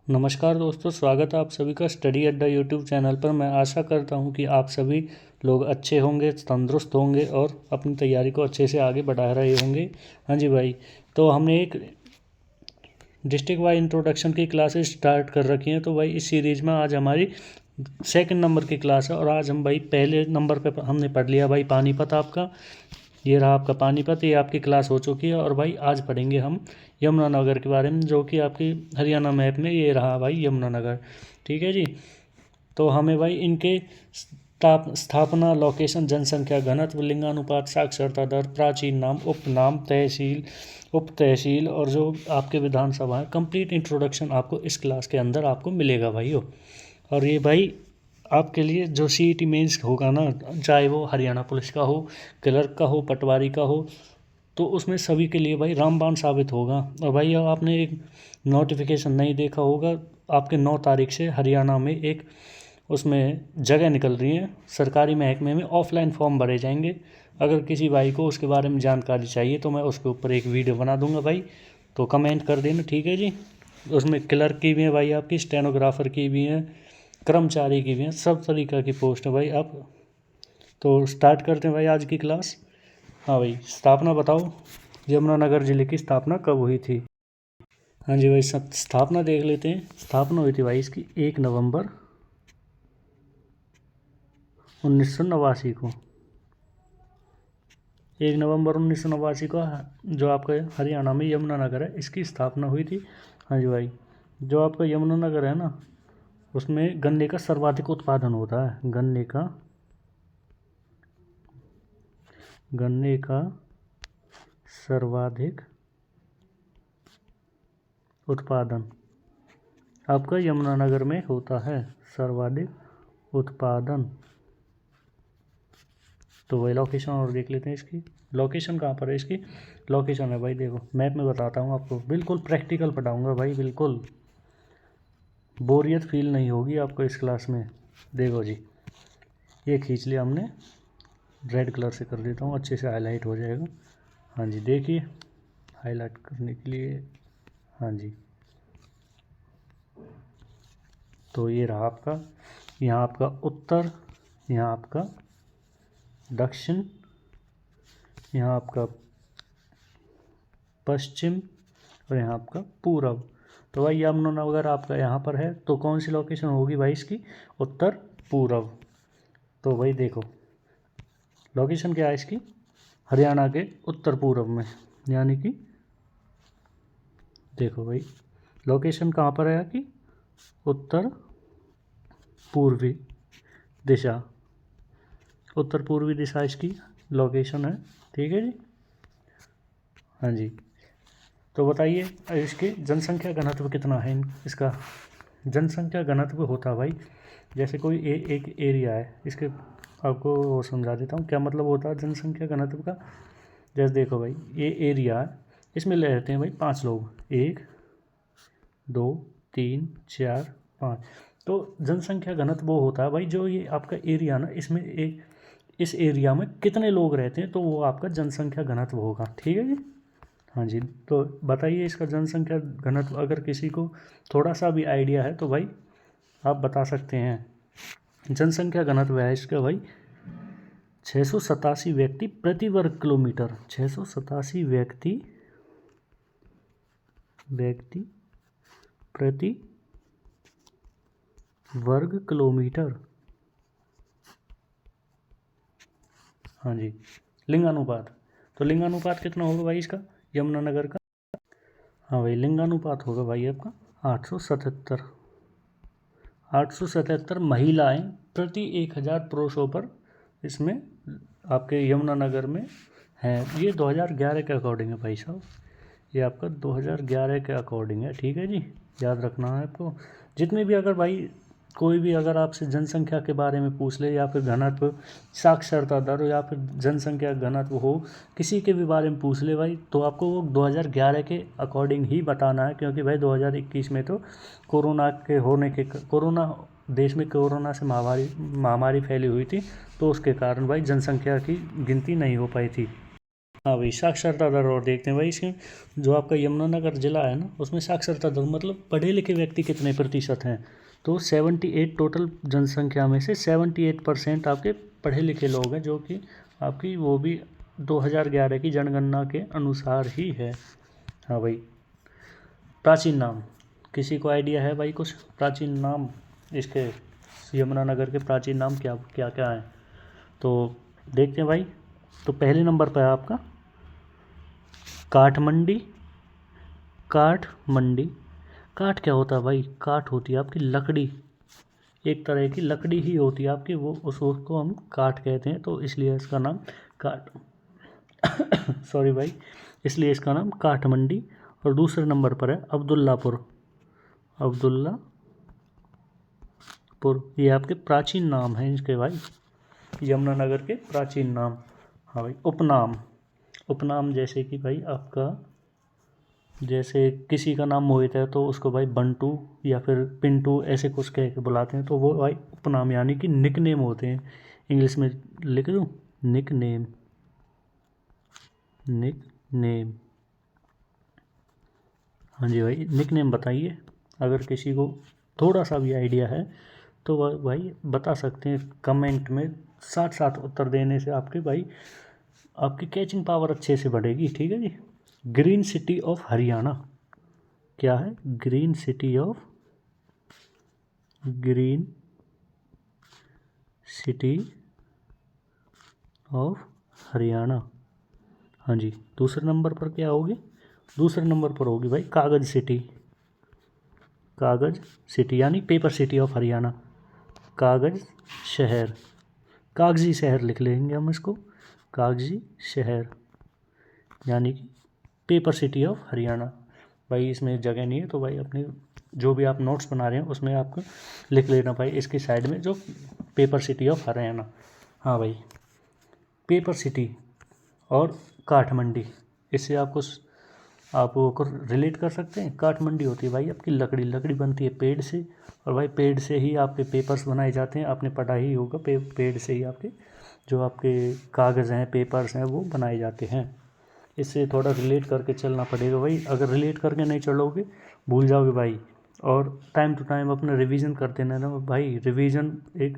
नमस्कार दोस्तों, स्वागत है आप सभी का स्टडी अड्डा यूट्यूब चैनल पर। मैं आशा करता हूं कि आप सभी लोग अच्छे होंगे, तंदुरुस्त होंगे और अपनी तैयारी को अच्छे से आगे बढ़ा रहे होंगे। हाँ जी भाई, तो हमने एक डिस्ट्रिक्ट वाइज इंट्रोडक्शन की क्लासेस स्टार्ट कर रखी हैं। तो भाई इस सीरीज़ में आज हमारी सेकंड नंबर की क्लास है और आज हम भाई पहले नंबर पे हमने पढ़ लिया भाई पानीपत। आपका ये रहा आपका पानीपत, ये आपकी क्लास हो चुकी है। और भाई आज पढ़ेंगे हम यमुनानगर के बारे में, जो कि आपकी हरियाणा मैप में ये रहा भाई यमुनानगर। ठीक है जी। तो हमें भाई इनके स्थापना, लोकेशन, जनसंख्या घनत्व, लिंगानुपात, साक्षरता दर, प्राचीन नाम, उपनाम, तहसील, उप तहसील और जो आपके विधानसभा है, कंप्लीट इंट्रोडक्शन आपको इस क्लास के अंदर आपको मिलेगा भाइयों। और ये भाई आपके लिए जो CET मेंस होगा ना, चाहे वो हरियाणा पुलिस का हो, क्लर्क का हो, पटवारी का हो, तो उसमें सभी के लिए भाई रामबाण साबित होगा। और भाई अब आपने एक नोटिफिकेशन नहीं देखा होगा, आपके 9 तारीख से हरियाणा में एक उसमें जगह निकल रही है, सरकारी महकमे में ऑफलाइन फॉर्म भरे जाएंगे। अगर किसी भाई को उसके बारे में जानकारी चाहिए तो मैं उसके ऊपर एक वीडियो बना दूंगा भाई, तो कमेंट कर देना। ठीक है जी। उसमें क्लर्क की भी है भाई, आपकी स्टेनोग्राफर की भी है, कर्मचारी की भी है, सब तरीक़ा की पोस्ट है भाई। आप तो स्टार्ट करते हैं भाई आज की क्लास। हाँ भाई, स्थापना बताओ, यमुनानगर ज़िले की स्थापना कब हुई थी? हाँ जी भाई, सब स्थापना देख लेते हैं। स्थापना हुई थी भाई इसकी 1 नवंबर 1989 को। 1 नवंबर 1989 को जो आपका हरियाणा में यमुनानगर है, इसकी स्थापना हुई थी। हाँ जी भाई, जो आपका यमुनानगर है ना, उसमें गन्ने का सर्वाधिक उत्पादन होता है। गन्ने का सर्वाधिक उत्पादन आपका यमुनानगर में होता है, सर्वाधिक उत्पादन। तो वही लोकेशन और देख लेते हैं इसकी। लोकेशन कहाँ पर है इसकी? लोकेशन है भाई, देखो मैप में बताता हूँ आपको, बिल्कुल प्रैक्टिकल पढ़ाऊँगा भाई, बिल्कुल बोरियत फील नहीं होगी आपको इस क्लास में। देखो जी, ये खींच लिया हमने, रेड कलर से कर देता हूँ, अच्छे से हाईलाइट हो जाएगा। हाँ जी, देखिए हाईलाइट करने के लिए, हाँ जी। तो ये रहा आपका, यहाँ आपका उत्तर, यहाँ आपका दक्षिण, यहाँ आपका पश्चिम और यहाँ आपका पूरब। तो भाई यमुनानगर आपका यहाँ पर है, तो कौन सी लोकेशन होगी भाई इसकी? उत्तर पूरब। तो भाई देखो लोकेशन क्या है इसकी, हरियाणा के उत्तर पूरब में, यानी कि देखो भाई लोकेशन कहाँ पर है कि उत्तर पूर्वी दिशा, उत्तर पूर्वी दिशा इसकी लोकेशन है। ठीक है जी। हाँ जी, तो बताइए इसकी जनसंख्या घनत्व कितना है? इसका जनसंख्या घनत्व होता है भाई, जैसे कोई एक एरिया है, इसके आपको वो समझा देता हूँ क्या मतलब होता है जनसंख्या घनत्व का। जैसे देखो भाई, ये एरिया है, इसमें रहते हैं भाई 5 लोग, 1 2 3 4 5। तो जनसंख्या घनत्व वो होता है भाई, जो ये आपका एरिया ना, इसमें इस एरिया में कितने लोग रहते हैं, तो वो आपका जनसंख्या घनत्व होगा। ठीक है जी। हाँ जी, तो बताइए इसका जनसंख्या घनत्व, अगर किसी को थोड़ा सा भी आइडिया है तो भाई आप बता सकते हैं। जनसंख्या घनत्व है इसका भाई 687 व्यक्ति प्रति वर्ग किलोमीटर। 687 व्यक्ति प्रति वर्ग किलोमीटर। हाँ जी, लिंगानुपात, तो लिंगानुपात कितना होगा भाई इसका यमुनानगर का? हाँ भाई, लिंगानुपात होगा भाई आपका 877 महिलाएं प्रति 1000 पुरुषों पर इसमें आपके यमुनानगर में हैं। ये 2011 के अकॉर्डिंग है भाई साहब, ये आपका 2011 के अकॉर्डिंग है। ठीक है जी, याद रखना है आपको। जितने भी अगर भाई कोई भी अगर आपसे जनसंख्या के बारे में पूछ ले, या फिर घनत्व, साक्षरता दर, या फिर जनसंख्या घनत्व हो, किसी के भी बारे में पूछ ले भाई, तो आपको वो 2011 के अकॉर्डिंग ही बताना है। क्योंकि भाई 2021 में तो कोरोना देश में कोरोना से महामारी फैली हुई थी, तो उसके कारण भाई जनसंख्या की गिनती नहीं हो पाई थी। हाँ भाई, साक्षरता दर और देखते हैं भाई इसमें। जो आपका यमुनानगर जिला है ना, उसमें साक्षरता दर मतलब पढ़े लिखे व्यक्ति कितने प्रतिशत हैं, तो 78 टोटल जनसंख्या में से 78% आपके पढ़े लिखे लोग हैं, जो कि आपकी वो भी 2011 की जनगणना के अनुसार ही है। हाँ भाई, प्राचीन नाम, किसी को आइडिया है भाई कुछ प्राचीन नाम इसके, यमुनानगर के प्राचीन नाम क्या क्या क्या हैं, तो देखते हैं भाई। तो पहले नंबर पर है आपका काठमंडी। काठमंडी, काठ क्या होता है भाई, काठ होती है आपकी लकड़ी, एक तरह की लकड़ी ही होती है आपकी, वो उसको हम काठ कहते हैं, तो इसलिए इसका नाम काठ सॉरी भाई, इसलिए इसका नाम काठमंडी। और दूसरे नंबर पर है अब्दुल्लापुर। अब्दुल्लापुर, ये आपके प्राचीन नाम हैं इसके भाई, यमुनानगर के प्राचीन नाम। हाँ भाई, उपनाम, उपनाम जैसे कि भाई आपका, जैसे किसी का नाम मोहित है तो उसको भाई बंटू या फिर पिंटू ऐसे कुछ कह के बुलाते हैं, तो वो भाई उपनाम यानी कि निक नेम होते हैं। इंग्लिश में लिख दूँ, निक नेम, निक नेम। हाँ जी भाई, निक नेम बताइए, अगर किसी को थोड़ा सा भी आइडिया है तो वह भाई बता सकते हैं कमेंट में। साथ साथ उत्तर देने से आपके भाई आपकी कैचिंग पावर अच्छे से बढ़ेगी, ठीक है जी। ग्रीन सिटी ऑफ हरियाणा क्या है, green city of, green city of Haryana. हाँ जी, दूसरे नंबर पर क्या होगी, दूसरे नंबर पर होगी भाई कागज सिटी। कागज सिटी यानी पेपर सिटी ऑफ हरियाणा, कागज शहर, कागजी शहर लिख लेंगे हम इसको, कागजी शहर यानी कि पेपर सिटी ऑफ हरियाणा। भाई इसमें जगह नहीं है तो भाई अपने जो भी आप नोट्स बना रहे हैं उसमें आपको लिख लेना भाई इसकी साइड में, जो पेपर सिटी ऑफ हरियाणा। हाँ भाई, पेपर सिटी और काठमंडी, इससे आपको आप वो को रिलेट कर सकते हैं। काठमंडी होती है भाई आपकी लकड़ी, लकड़ी बनती है पेड़ से, और भाई पेड़ से ही आपके पेपर्स बनाए जाते हैं, आपने पढ़ा ही होगा, पेड़ से ही आपके जो आपके कागज़ हैं, पेपर्स हैं, वो बनाए जाते हैं। इससे थोड़ा रिलेट करके चलना पड़ेगा भाई, अगर रिलेट करके नहीं चलोगे भूल जाओगे भाई। और टाइम टू टाइम अपना रिवीजन करते रहना भाई, रिवीजन एक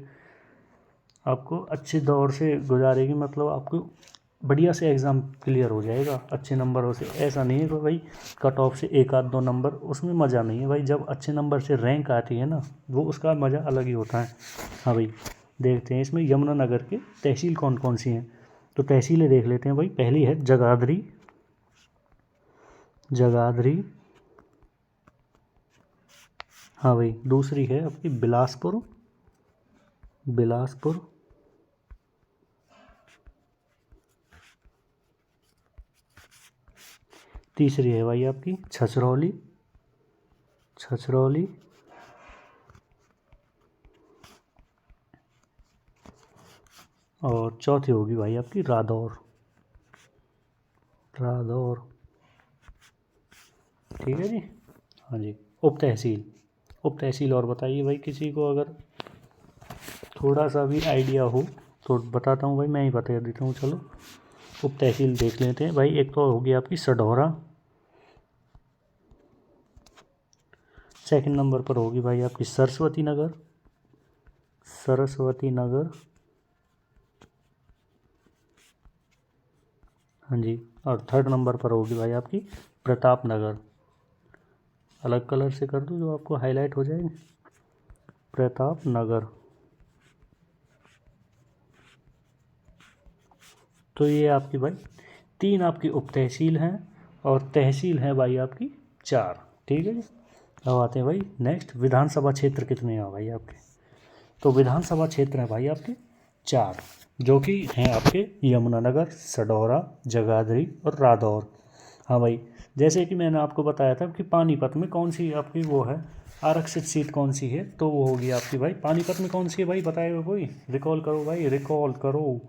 आपको अच्छे दौर से गुजारेगी, मतलब आपको बढ़िया से एग्ज़ाम क्लियर हो जाएगा अच्छे नंबरों से। ऐसा नहीं है कि भाई कट ऑफ से एक आध दो नंबर, उसमें मज़ा नहीं है भाई, जब अच्छे नंबर से रैंक आती है ना, वो उसका मज़ा अलग ही होता है। हाँ भाई, देखते हैं इसमें यमुनानगर की तहसील कौन कौन सी हैं, तो तहसीलें देख लेते हैं भाई। पहली है जगाधरी, जगाधरी। हाँ भाई, दूसरी है आपकी बिलासपुर, बिलासपुर। तीसरी है भाई आपकी छछरौली, छछरौली। और चौथी होगी भाई आपकी रादौर, रादौर, ठीक है जी। हाँ जी, उप तहसील, उप तहसील और बताइए भाई, किसी को अगर थोड़ा सा भी आइडिया हो तो बताता हूँ भाई, मैं ही बता देता हूँ। चलो उप तहसील देख लेते हैं भाई। एक तो होगी आपकी सढौरा, सेकंड नंबर पर होगी भाई आपकी सरस्वती नगर, सरस्वती नगर। हाँ जी, और थर्ड नंबर पर होगी भाई आपकी प्रताप नगर। अलग कलर से कर दूँ जो आपको हाईलाइट हो जाएगी, प्रताप नगर। तो ये आपकी भाई तीन आपकी उप तहसील हैं, और तहसील है भाई आपकी 4, ठीक है जी। अब आते हैं भाई नेक्स्ट, विधानसभा क्षेत्र कितने हैं भाई आपके, तो विधानसभा क्षेत्र हैं भाई आपके 4, जो कि हैं आपके यमुनानगर, सढौरा, जगाधरी और रादौर। हाँ भाई, जैसे कि मैंने आपको बताया था कि पानीपत में कौन सी आपकी वो है आरक्षित सीट कौन सी है, तो वो होगी आपकी भाई पानीपत में कौन सी है भाई, बताएगा कोई, रिकॉल करो भाई, रिकॉल करो,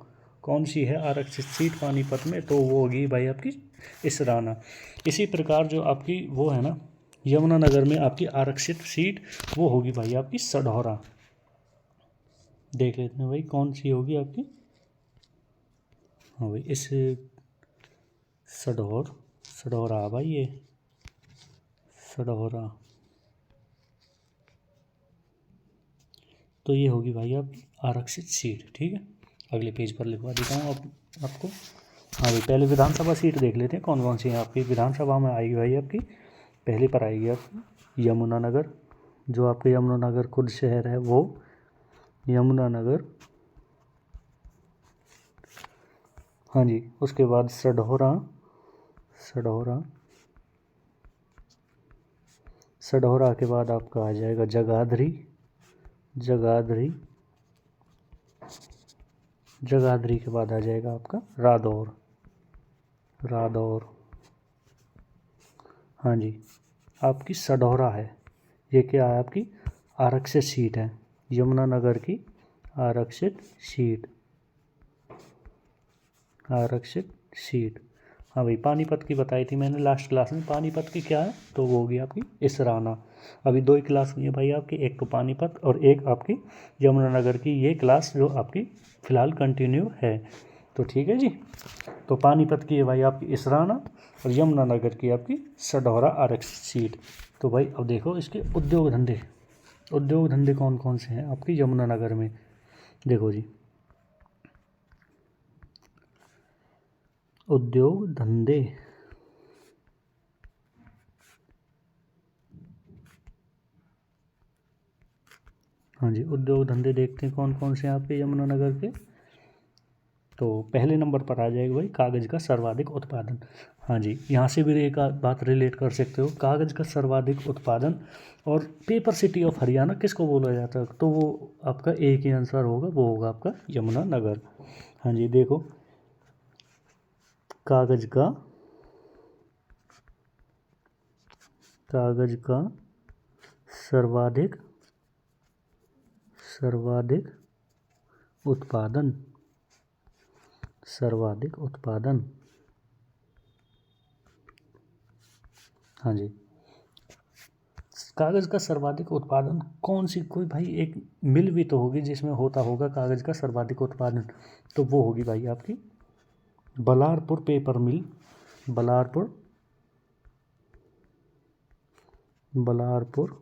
कौन सी है आरक्षित सीट पानीपत में, तो वो होगी भाई आपकी इसराना। इसी प्रकार जो आपकी वो है ना यमुनानगर में आपकी आरक्षित सीट, वो होगी भाई आपकी सढौरा। देख लेते हैं भाई कौन सी होगी आपकी। हाँ भाई, इस सढौर, सढौरा भाई, ये सढौरा। तो ये होगी भाई आप आरक्षित सीट। ठीक है, अगले पेज पर लिखवा देता हूँ आपको। हाँ भाई, पहले विधानसभा सीट देख लेते हैं कौन कौन सी है आपकी विधानसभा में आएगी भाई आपकी। पहले पर आएगी आपकी यमुनानगर, जो आपके यमुनानगर खुद शहर है वो यमुनानगर। हाँ जी, उसके बाद सढौरा, सढौरा, सढौरा के बाद आपका आ जाएगा जगाधरी, जगाधरी, जगाधरी के बाद आ जाएगा आपका रादौर, रादौर। हाँ जी, आपकी सढौरा है, ये क्या है आपकी आरक्षित सीट है, यमुनानगर की आरक्षित सीट, आरक्षित सीट। हाँ भाई, पानीपत की बताई थी मैंने लास्ट क्लास में, पानीपत की क्या है तो वो होगी आपकी इसराना। अभी 2 ही क्लास हुई है भाई आपकी, एक तो पानीपत और एक आपकी यमुनानगर की, ये क्लास जो आपकी फ़िलहाल कंटिन्यू है। तो ठीक है जी, तो पानीपत की है भाई आपकी इसराना और यमुनानगर की आपकी सढौरा आरक्षित सीट। तो भाई अब देखो इसके उद्योग धंधे, उद्योग धंधे कौन कौन से हैं आपकी यमुनानगर में। देखो जी, उद्योग धंधे, हाँ जी, उद्योग धंधे देखते हैं कौन कौन से हैं आपके यमुनानगर के। तो पहले नंबर पर आ जाएगा भाई कागज़ का सर्वाधिक उत्पादन। हाँ जी, यहाँ से भी एक बात रिलेट कर सकते हो, कागज़ का सर्वाधिक उत्पादन और पेपर सिटी ऑफ हरियाणा किसको बोला जाता है, तो वो आपका एक ही आंसर होगा, वो होगा आपका यमुनानगर। हाँ जी, देखो कागज़ का, कागज़ का सर्वाधिक, सर्वाधिक उत्पादन, सर्वाधिक उत्पादन। हाँ जी, कागज़ का सर्वाधिक उत्पादन कौन सी, कोई भाई एक मिल भी तो होगी जिसमें होता होगा कागज़ का सर्वाधिक उत्पादन, तो वो होगी भाई आपकी बलारपुर पेपर मिल, बलारपुर, बलारपुर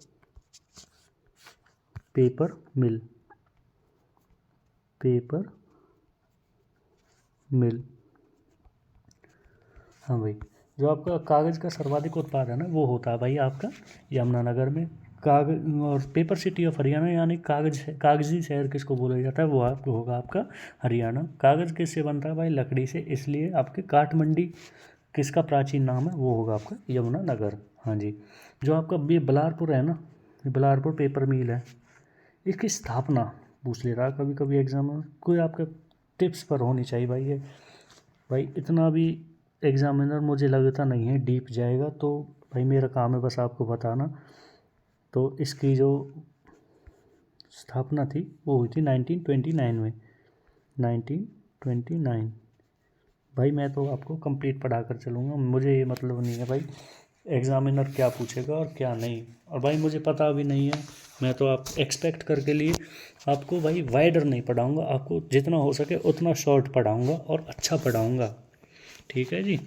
पेपर मिल, पेपर मिल। हाँ भाई, जो आपका कागज़ का सर्वाधिक उत्पादन है वो होता है भाई आपका यमुनानगर में। कागज और पेपर सिटी ऑफ हरियाणा यानी कागज़ी शहर किसको बोला जाता है, वो आपको होगा आपका हरियाणा। कागज़ किससे बनता है भाई, लकड़ी से, इसलिए आपके काठमंडी किसका प्राचीन नाम है, वो होगा आपका यमुनानगर। हाँ जी, जो आपका ये बलारपुर है ना, बलारपुर पेपर मिल है, इसकी स्थापना पूछ ले रहा कभी कभी एग्जाम में, कोई आपके टिप्स पर होनी चाहिए भाई। ये भाई इतना भी एग्जामिनर मुझे लगता नहीं है डीप जाएगा, तो भाई मेरा काम है बस आपको बताना। तो इसकी जो स्थापना थी वो हुई थी 1929 में, 1929। भाई मैं तो आपको कंप्लीट पढ़ा कर चलूँगा, मुझे ये मतलब नहीं है भाई एग्ज़ामिनर क्या पूछेगा और क्या नहीं, और भाई मुझे पता भी नहीं है। मैं तो आप एक्सपेक्ट करके लिए आपको भाई वाइडर नहीं पढ़ाऊँगा, आपको जितना हो सके उतना शॉर्ट पढ़ाऊँगा और अच्छा पढ़ाऊँगा। ठीक है जी,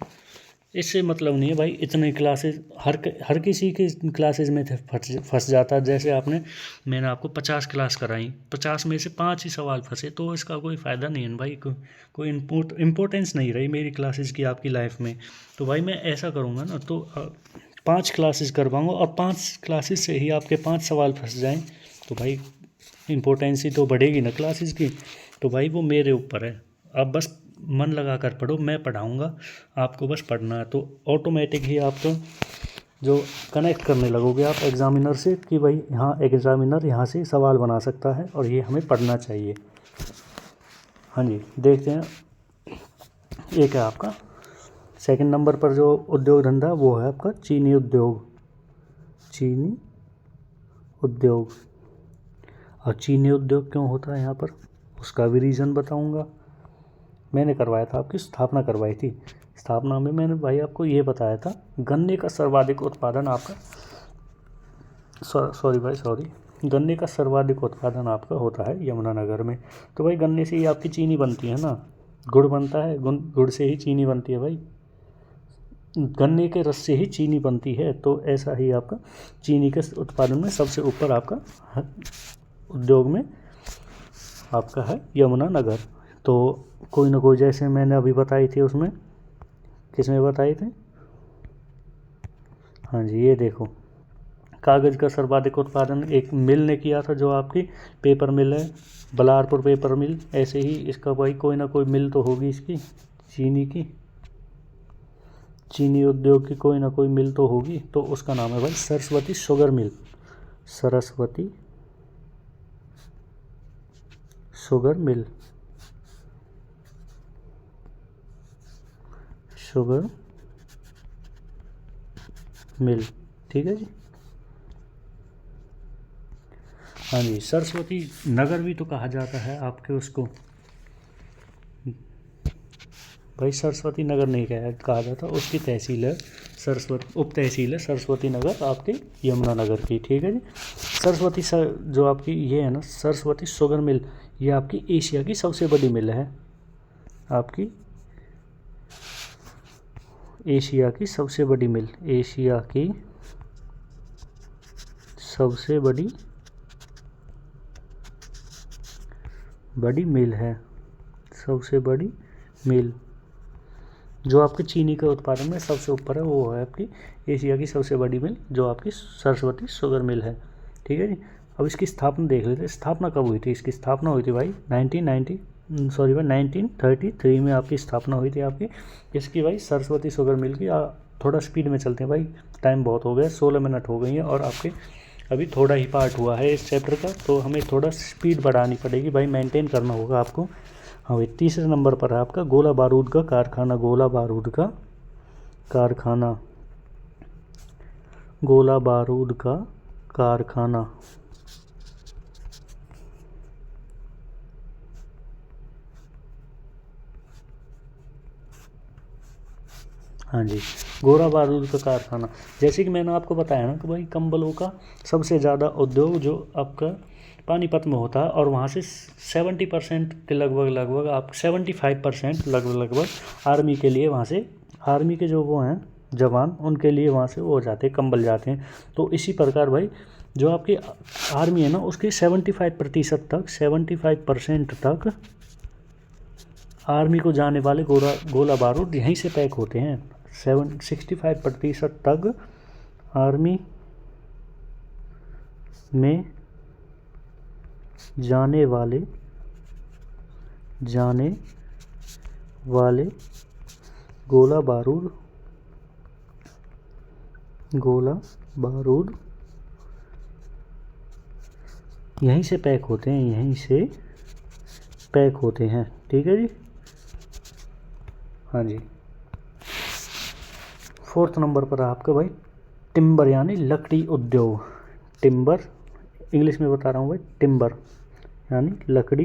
इससे मतलब नहीं है भाई इतने क्लासेस हर किसी के क्लासेस में फंस जाता है। जैसे मैंने आपको 50 क्लास कराई, 50 में से 5 ही सवाल फंसे, तो इसका कोई फ़ायदा नहीं है भाई, कोई इम्पोर्टेंस नहीं रही मेरी क्लासेस की आपकी लाइफ में। तो भाई मैं ऐसा करूँगा ना, तो 5 क्लासेस करवाऊँगा और 5 क्लासेस से ही आपके 5 सवाल फंस जाएँ, तो भाई इम्पोर्टेंस ही तो बढ़ेगी ना क्लासेस की। तो भाई वो मेरे ऊपर है, आप बस मन लगा कर पढ़ो, मैं पढ़ाऊँगा, आपको बस पढ़ना है। तो ऑटोमेटिक ही आप तो जो कनेक्ट करने लगोगे आप एग्ज़ामिनर से कि भाई हाँ एग्ज़ामिनर यहाँ से सवाल बना सकता है और ये हमें पढ़ना चाहिए। हाँ जी, देखते हैं, एक है आपका सेकंड नंबर पर जो उद्योग धंधा, वो है आपका चीनी उद्योग, चीनी उद्योग। और चीनी उद्योग क्यों होता है यहाँ पर, उसका भी रीज़न बताऊँगा। मैंने करवाया था, आपकी स्थापना करवाई थी, स्थापना में मैंने भाई आपको ये बताया था गन्ने का सर्वाधिक उत्पादन आपका, सॉरी भाई सॉरी, गन्ने का सर्वाधिक उत्पादन आपका होता है यमुनानगर में। तो भाई गन्ने से ही आपकी चीनी बनती है ना, गुड़ बनता है, गुड़ से ही चीनी बनती है भाई। गन्ने के रस से ही चीनी बनती है, तो ऐसा ही आपका चीनी के उत्पादन में सबसे ऊपर आपका उद्योग में आपका है यमुनानगर। तो कोई ना कोई, जैसे मैंने अभी बताई थी, उसमें किसमें बताई थी, हाँ जी, ये देखो, कागज़ का सर्वाधिक उत्पादन एक मिल ने किया था, जो आपकी पेपर मिल है, बलारपुर पेपर मिल। ऐसे ही इसका भाई कोई ना कोई मिल तो होगी इसकी, चीनी की, चीनी उद्योग की कोई ना कोई मिल तो होगी, तो उसका नाम है भाई Saraswati sugar mill. Saraswati sugar mill, sugar mill, ठीक है जी। हाँ जी, सरस्वती नगर भी तो कहा जाता है आपके उसको भाई, सरस्वती नगर नहीं कहा जाता, उसकी तहसील है सरस्वती, उप तहसील है सरस्वती नगर आपकी यमुनानगर की, ठीक है जी। सरस्वती जो आपकी ये है ना, सरस्वती शुगर मिल, ये आपकी एशिया की सबसे बड़ी मिल है, आपकी एशिया की सबसे बड़ी मिल, एशिया की सबसे बड़ी मिल है, सबसे बड़ी मिल जो आपकी चीनी के उत्पादन में सबसे ऊपर है, वो है आपकी एशिया की सबसे बड़ी मिल, जो आपकी सरस्वती शुगर मिल है, ठीक है जी। अब इसकी स्थापना देख लेते हैं, स्थापना कब हुई थी, इसकी स्थापना हुई थी भाई 1933 में आपकी स्थापना हुई थी आपकी इसकी भाई, सरस्वती शुगर मिल की। थोड़ा स्पीड में चलते हैं भाई, टाइम बहुत हो गया, 16 मिनट हो गई हैं, और आपके अभी थोड़ा ही पार्ट हुआ है इस चैप्टर का, तो हमें थोड़ा स्पीड बढ़ानी पड़ेगी भाई, मेंटेन करना होगा आपको। हाँ भाई, तीसरे नंबर पर है आपका गोला बारूद का कारखाना, गोला बारूद का कारखाना, गोला बारूद का कारखाना। हाँ जी, गोला बारूद का कारखाना, जैसे कि मैंने आपको बताया ना कि भाई कंबलों का सबसे ज़्यादा उद्योग जो आपका पानीपत में होता है, और वहाँ से 70% के लगभग आप 75% लगभग आर्मी के लिए, वहाँ से आर्मी के जो वो हैं जवान, उनके लिए वहाँ से वो हो जाते हैं, कंबल जाते हैं। तो इसी प्रकार भाई जो आपकी आर्मी है ना, उसके 75% तक आर्मी को जाने वाले गोला बारूद यहीं से पैक होते हैं। 65% तक आर्मी में जाने वाले गोला बारूद यहीं से पैक होते हैं, यहीं से पैक होते हैं, ठीक है जी। हाँ जी, फोर्थ नंबर पर आपका भाई टिम्बर यानी लकड़ी उद्योग, टिम्बर इंग्लिश में बता रहा हूँ भाई, टिम्बर यानी लकड़ी,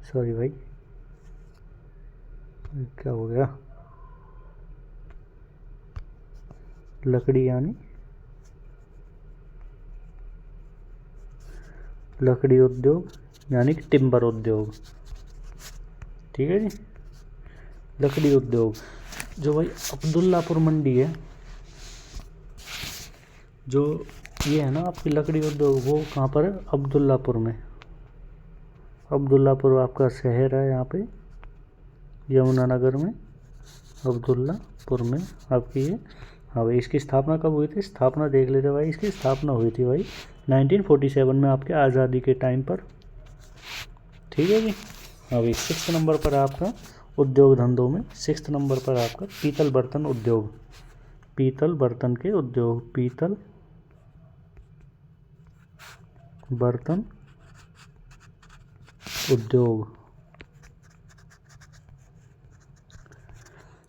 सॉरी भाई क्या हो गया, लकड़ी यानी लकड़ी उद्योग यानी कि टिम्बर उद्योग, ठीक है जी। लकड़ी उद्योग जो भाई अब्दुल्लापुर मंडी है, जो ये है ना आपकी लकड़ी उद्योग, वो कहाँ पर है, अब्दुल्लापुर में। अब्दुल्लापुर आपका शहर है यहाँ पे यमुनानगर में, अब्दुल्लापुर में आपकी ये। हाँ भाई, इसकी स्थापना कब हुई थी, स्थापना देख लेते भाई, इसकी स्थापना हुई थी भाई 1947 में आपके आज़ादी के टाइम पर, ठीक है जी। हाँ भाई, 6 नंबर पर आपका उद्योग धंधों में 6 नंबर पर आपका पीतल बर्तन उद्योग, पीतल बर्तन के उद्योग, पीतल बर्तन उद्योग,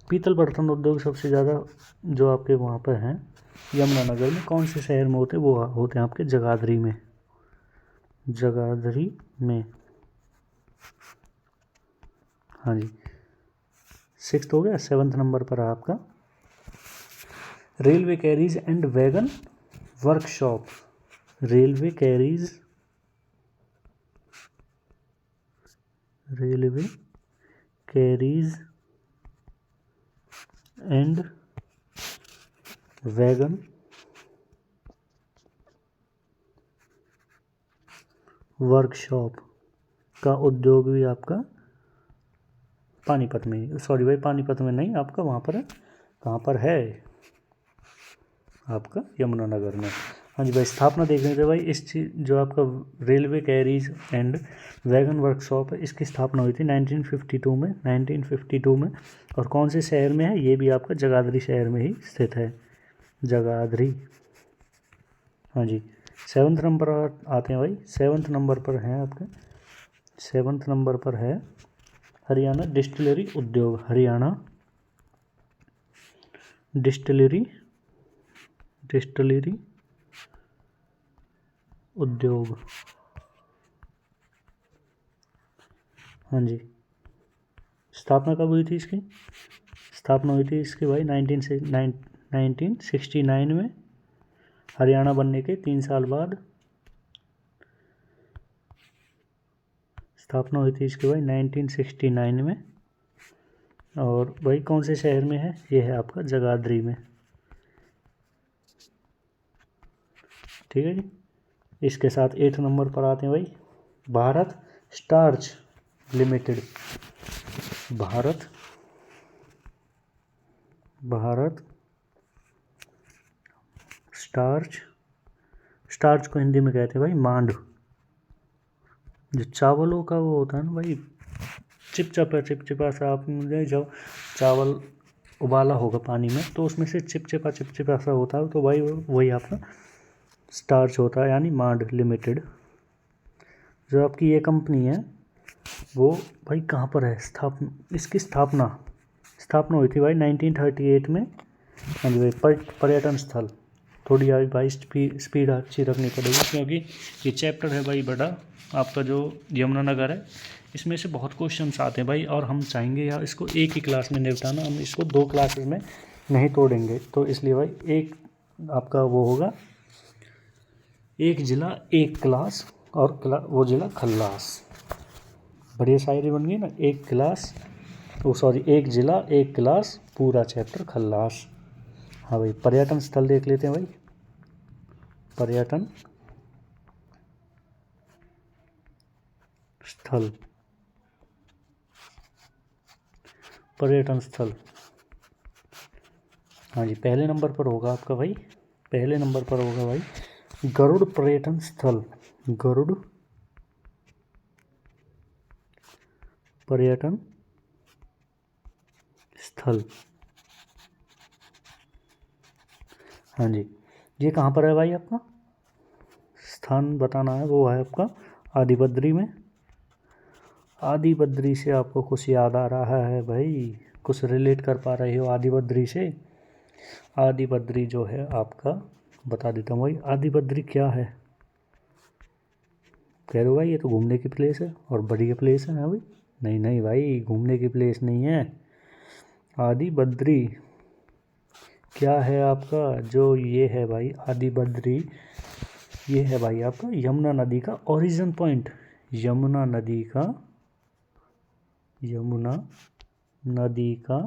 पीतल बर्तन उद्योग सबसे ज़्यादा जो आपके वहाँ पर हैं यमुनानगर में, कौन से शहर में होते, वो होते हैं आपके जगाधरी में, जगाधरी में। हाँ जी, 6 हो गया। 7 नंबर पर आपका railway carries and wagon workshop, railway carries and wagon workshop का उद्योग भी आपका पानीपत में, सॉरी भाई पानीपत में नहीं, आपका वहाँ पर है, कहाँ पर है आपका यमुनानगर में। हाँ जी भाई, स्थापना देख रहे थे भाई इस चीज़ जो आपका railway carries and wagon workshop है, इसकी स्थापना हुई थी 1952 में। और कौन से शहर में है, ये भी आपका जगाधरी शहर में ही स्थित है, जगाधरी। हाँ जी, 7th नंबर आते हैं भाई, 7th नंबर पर है आपके, 7th नंबर पर है हरियाणा डिस्टिलरी उद्योग, हरियाणा डिस्टिलरी उद्योग। हाँ जी, स्थापना कब हुई थी इसकी, स्थापना हुई थी इसकी भाई 1969 में, हरियाणा बनने के 3 साल बाद स्थापना हुई थी इसकी भाई 1969 में। और भाई कौन से शहर में है, ये है आपका जगाधरी में, ठीक है जी। इसके साथ 8 नंबर पर आते हैं भाई Bharat starch limited, Bharat starch को हिंदी में कहते हैं भाई मांड, जो चावलों का वो होता है ना भाई, चिपचिपा सा, आप मुझे जब चावल उबाला होगा पानी में तो उसमें से चिपचिपा सा होता है, तो भाई वही आपका स्टार्च होता है, यानी मांड लिमिटेड। जो आपकी ये कंपनी है वो भाई कहाँ पर है, इसकी स्थापना हुई थी भाई 1938 में। हाँ जी भाई, पर्यटन स्थल, थोड़ी भाई स्पीड अच्छी रखनी पड़ेगी, क्योंकि ये चैप्टर है भाई बड़ा आपका जो यमुनानगर है, इसमें से बहुत क्वेश्चंस आते हैं भाई, और हम चाहेंगे यार इसको एक ही क्लास में निपटाना, हम इसको 2 क्लासेस में नहीं तोड़ेंगे, तो इसलिए भाई एक आपका वो होगा, एक ज़िला एक क्लास, और वो ज़िला खल्लास, बढ़िया शायरी बन गई ना, एक क्लास, ओ सॉरी एक ज़िला एक क्लास, पूरा चैप्टर खल्लास। हाँ भाई, पर्यटन स्थल देख लेते हैं भाई, पर्यटन स्थल, हाँ जी, पहले नंबर पर होगा आपका भाई, पहले नंबर पर होगा भाई गरुड़ पर्यटन स्थल, गरुड़ पर्यटन स्थल। हाँ जी, ये कहाँ पर है भाई, आपका स्थान बताना है, वो है आपका आदि बद्री में। आदि बद्री से आपको कुछ याद आ रहा है भाई, कुछ रिलेट कर पा रहे हो आदि बद्री से। आदि बद्री जो है आपका, बता देता हूँ भाई, आदि बद्री क्या है, कह रहे हो भाई ये तो घूमने की प्लेस है और बढ़िया प्लेस है, भाई नहीं नहीं भाई, घूमने की प्लेस नहीं है। आदि बद्री क्या है आपका, जो ये है भाई आदि बद्री, ये है भाई आपका यमुना नदी का ओरिजिन पॉइंट, यमुना नदी का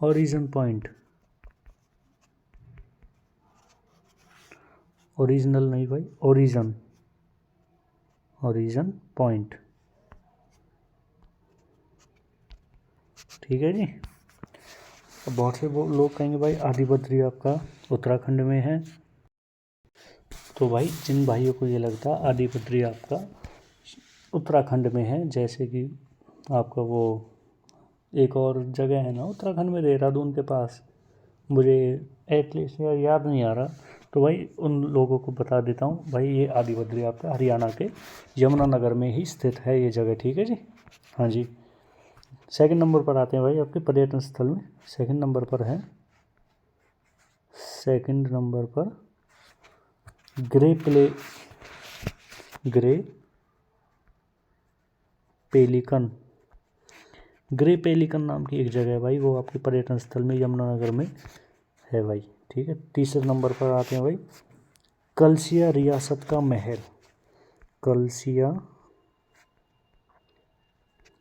ओरिजिन पॉइंट, ओरिजिनल नहीं भाई, ओरिजिन पॉइंट, ठीक है जी। अब बहुत से लोग कहेंगे भाई आदि बद्री आपका उत्तराखंड में है, तो भाई जिन भाइयों को ये लगता है आदि बद्री आपका उत्तराखंड में है, जैसे कि आपका वो एक और जगह है ना उत्तराखंड में, देहरादून के पास, मुझे एटलीस्ट याद नहीं आ रहा, तो भाई उन लोगों को बता देता हूँ भाई, ये आदि बद्री आपका हरियाणा के यमुनानगर में ही स्थित है ये जगह, ठीक है जी। हाँ जी, सेकंड नंबर पर आते हैं भाई आपके पर्यटन स्थल में, सेकंड नंबर पर है, सेकंड नंबर पर ग्रे पेलिकन नाम की एक जगह है भाई, वो आपके पर्यटन स्थल में यमुनानगर में है भाई, ठीक है। तीसरे नंबर पर आते हैं भाई कलसिया रियासत का महल, कलसिया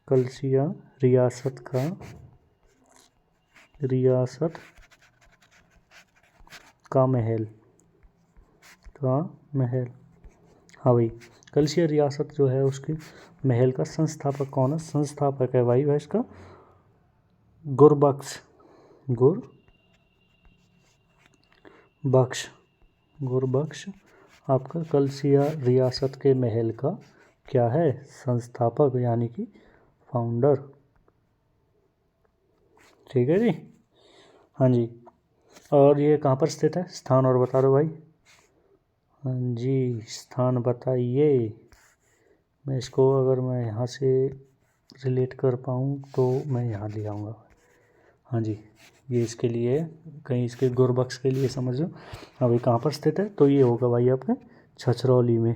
कलसिया रियासत का महल। हाँ भाई, कलसिया रियासत जो है उसके महल का संस्थापक कौन है? संस्थापक है भाई वह इसका गुरबख्श आपका कलसिया रियासत के महल का क्या है? संस्थापक यानी कि फाउंडर। ठीक है जी। हाँ जी। और ये कहाँ पर स्थित है? स्थान और बता दो भाई। हाँ जी, स्थान बताइए। मैं इसको अगर मैं यहाँ से रिलेट कर पाऊँ तो मैं यहाँ ले आऊँगा। हाँ जी, ये इसके लिए कहीं इसके गुरबख्श के लिए समझ लो। हाँ भाई, कहाँ पर स्थित है? तो ये होगा भाई आपके छछरौली में।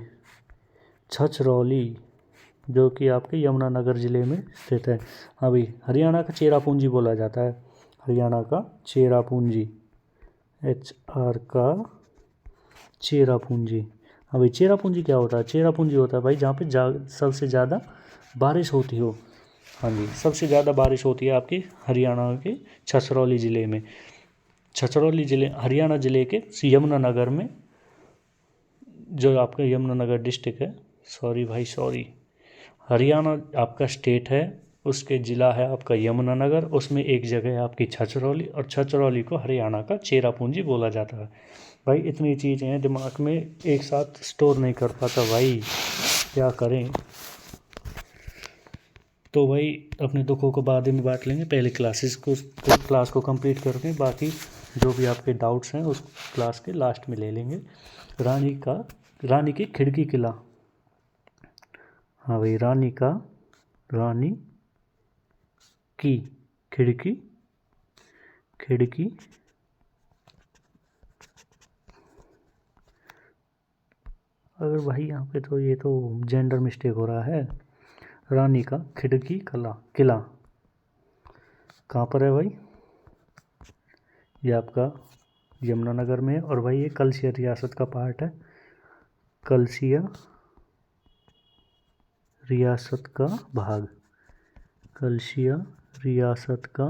छछरौली जो कि आपके यमुनानगर ज़िले में स्थित है। हाँ भाई, हरियाणा का चेरापूंजी बोला जाता है। हरियाणा का चेरापूंजी, HR का चेरापूंजी। हाँ भाई, चेरापूंजी क्या होता है? चेरापूंजी होता है भाई जहाँ पे सबसे ज़्यादा बारिश होती हो। हाँ जी, सबसे ज़्यादा बारिश होती है आपकी हरियाणा के छछरौली ज़िले में। छछरौली ज़िले हरियाणा ज़िले के यमुनानगर में, जो आपका यमुनानगर डिस्ट्रिक्ट है, सॉरी, हरियाणा आपका स्टेट है, उसके ज़िला है आपका यमुनानगर, उसमें एक जगह है आपकी छछरौली, और छछरौली को हरियाणा का चेरापूंजी बोला जाता है। भाई इतनी चीज़ें हैं, दिमाग में एक साथ स्टोर नहीं कर पाता भाई, क्या करें। तो भाई अपने दुखों को बाद में बांट लेंगे, पहले क्लास को कंप्लीट करके बाकी जो भी आपके डाउट्स हैं उस क्लास के लास्ट में ले लेंगे। रानी की खिड़की किला। हाँ भाई, रानी की खिड़की अगर भाई यहाँ पे तो ये तो जेंडर मिस्टेक हो रहा है। रानी का खिड़की किला कहाँ पर है भाई? ये आपका यमुनानगर में है। और भाई ये कलसिया रियासत का पार्ट है। कलसिया रियासत का भाग, कलसिया रियासत का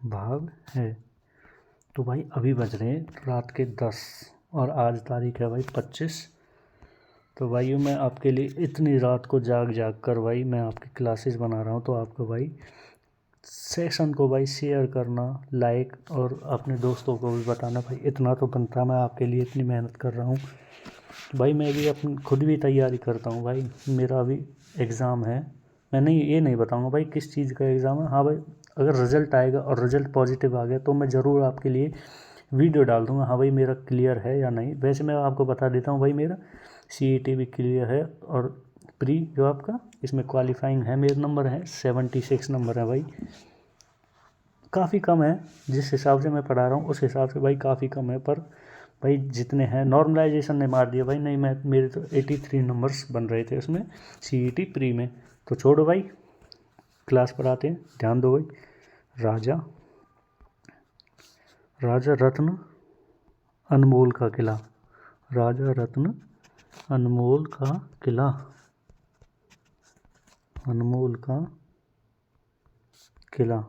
भाग है। तो भाई अभी बज रहे हैं रात के 10 और आज तारीख है भाई 25। तो भाई मैं आपके लिए इतनी रात को जाग कर भाई मैं आपकी क्लासेस बना रहा हूँ। तो आपको भाई सेशन को भाई शेयर करना, लाइक, और अपने दोस्तों को भी बताना भाई, इतना तो बनता है। मैं आपके लिए इतनी मेहनत कर रहा हूँ भाई, मैं भी अपनी खुद भी तैयारी करता हूँ भाई। मेरा अभी एग्ज़ाम है, मैं ये नहीं बताऊँगा भाई किस चीज़ का एग्ज़ाम है। हाँ भाई, अगर रिज़ल्ट आएगा और रिज़ल्ट पॉजिटिव आ गया तो मैं ज़रूर आपके लिए वीडियो डाल दूँगा, हाँ भाई मेरा क्लियर है या नहीं। वैसे मैं आपको बता देता हूँ भाई, मेरा CET भी क्लियर है, और प्री जो आपका इसमें क्वालिफाइंग है, मेरे नंबर है 76 नंबर है भाई। काफ़ी कम है, जिस हिसाब से मैं पढ़ा रहा हूँ उस हिसाब से भाई काफ़ी कम है, पर भाई जितने हैं नॉर्मलाइजेशन ने मार दिया भाई। नहीं, मेरे तो 83 नंबर्स बन रहे थे उसमें CET प्री में। तो छोड़ो भाई, क्लास पर आते हैं, ध्यान दो भाई। राजा रत्न अनमोल का किला, राजा रत्न अनमोल का किला, अनमोल का किला।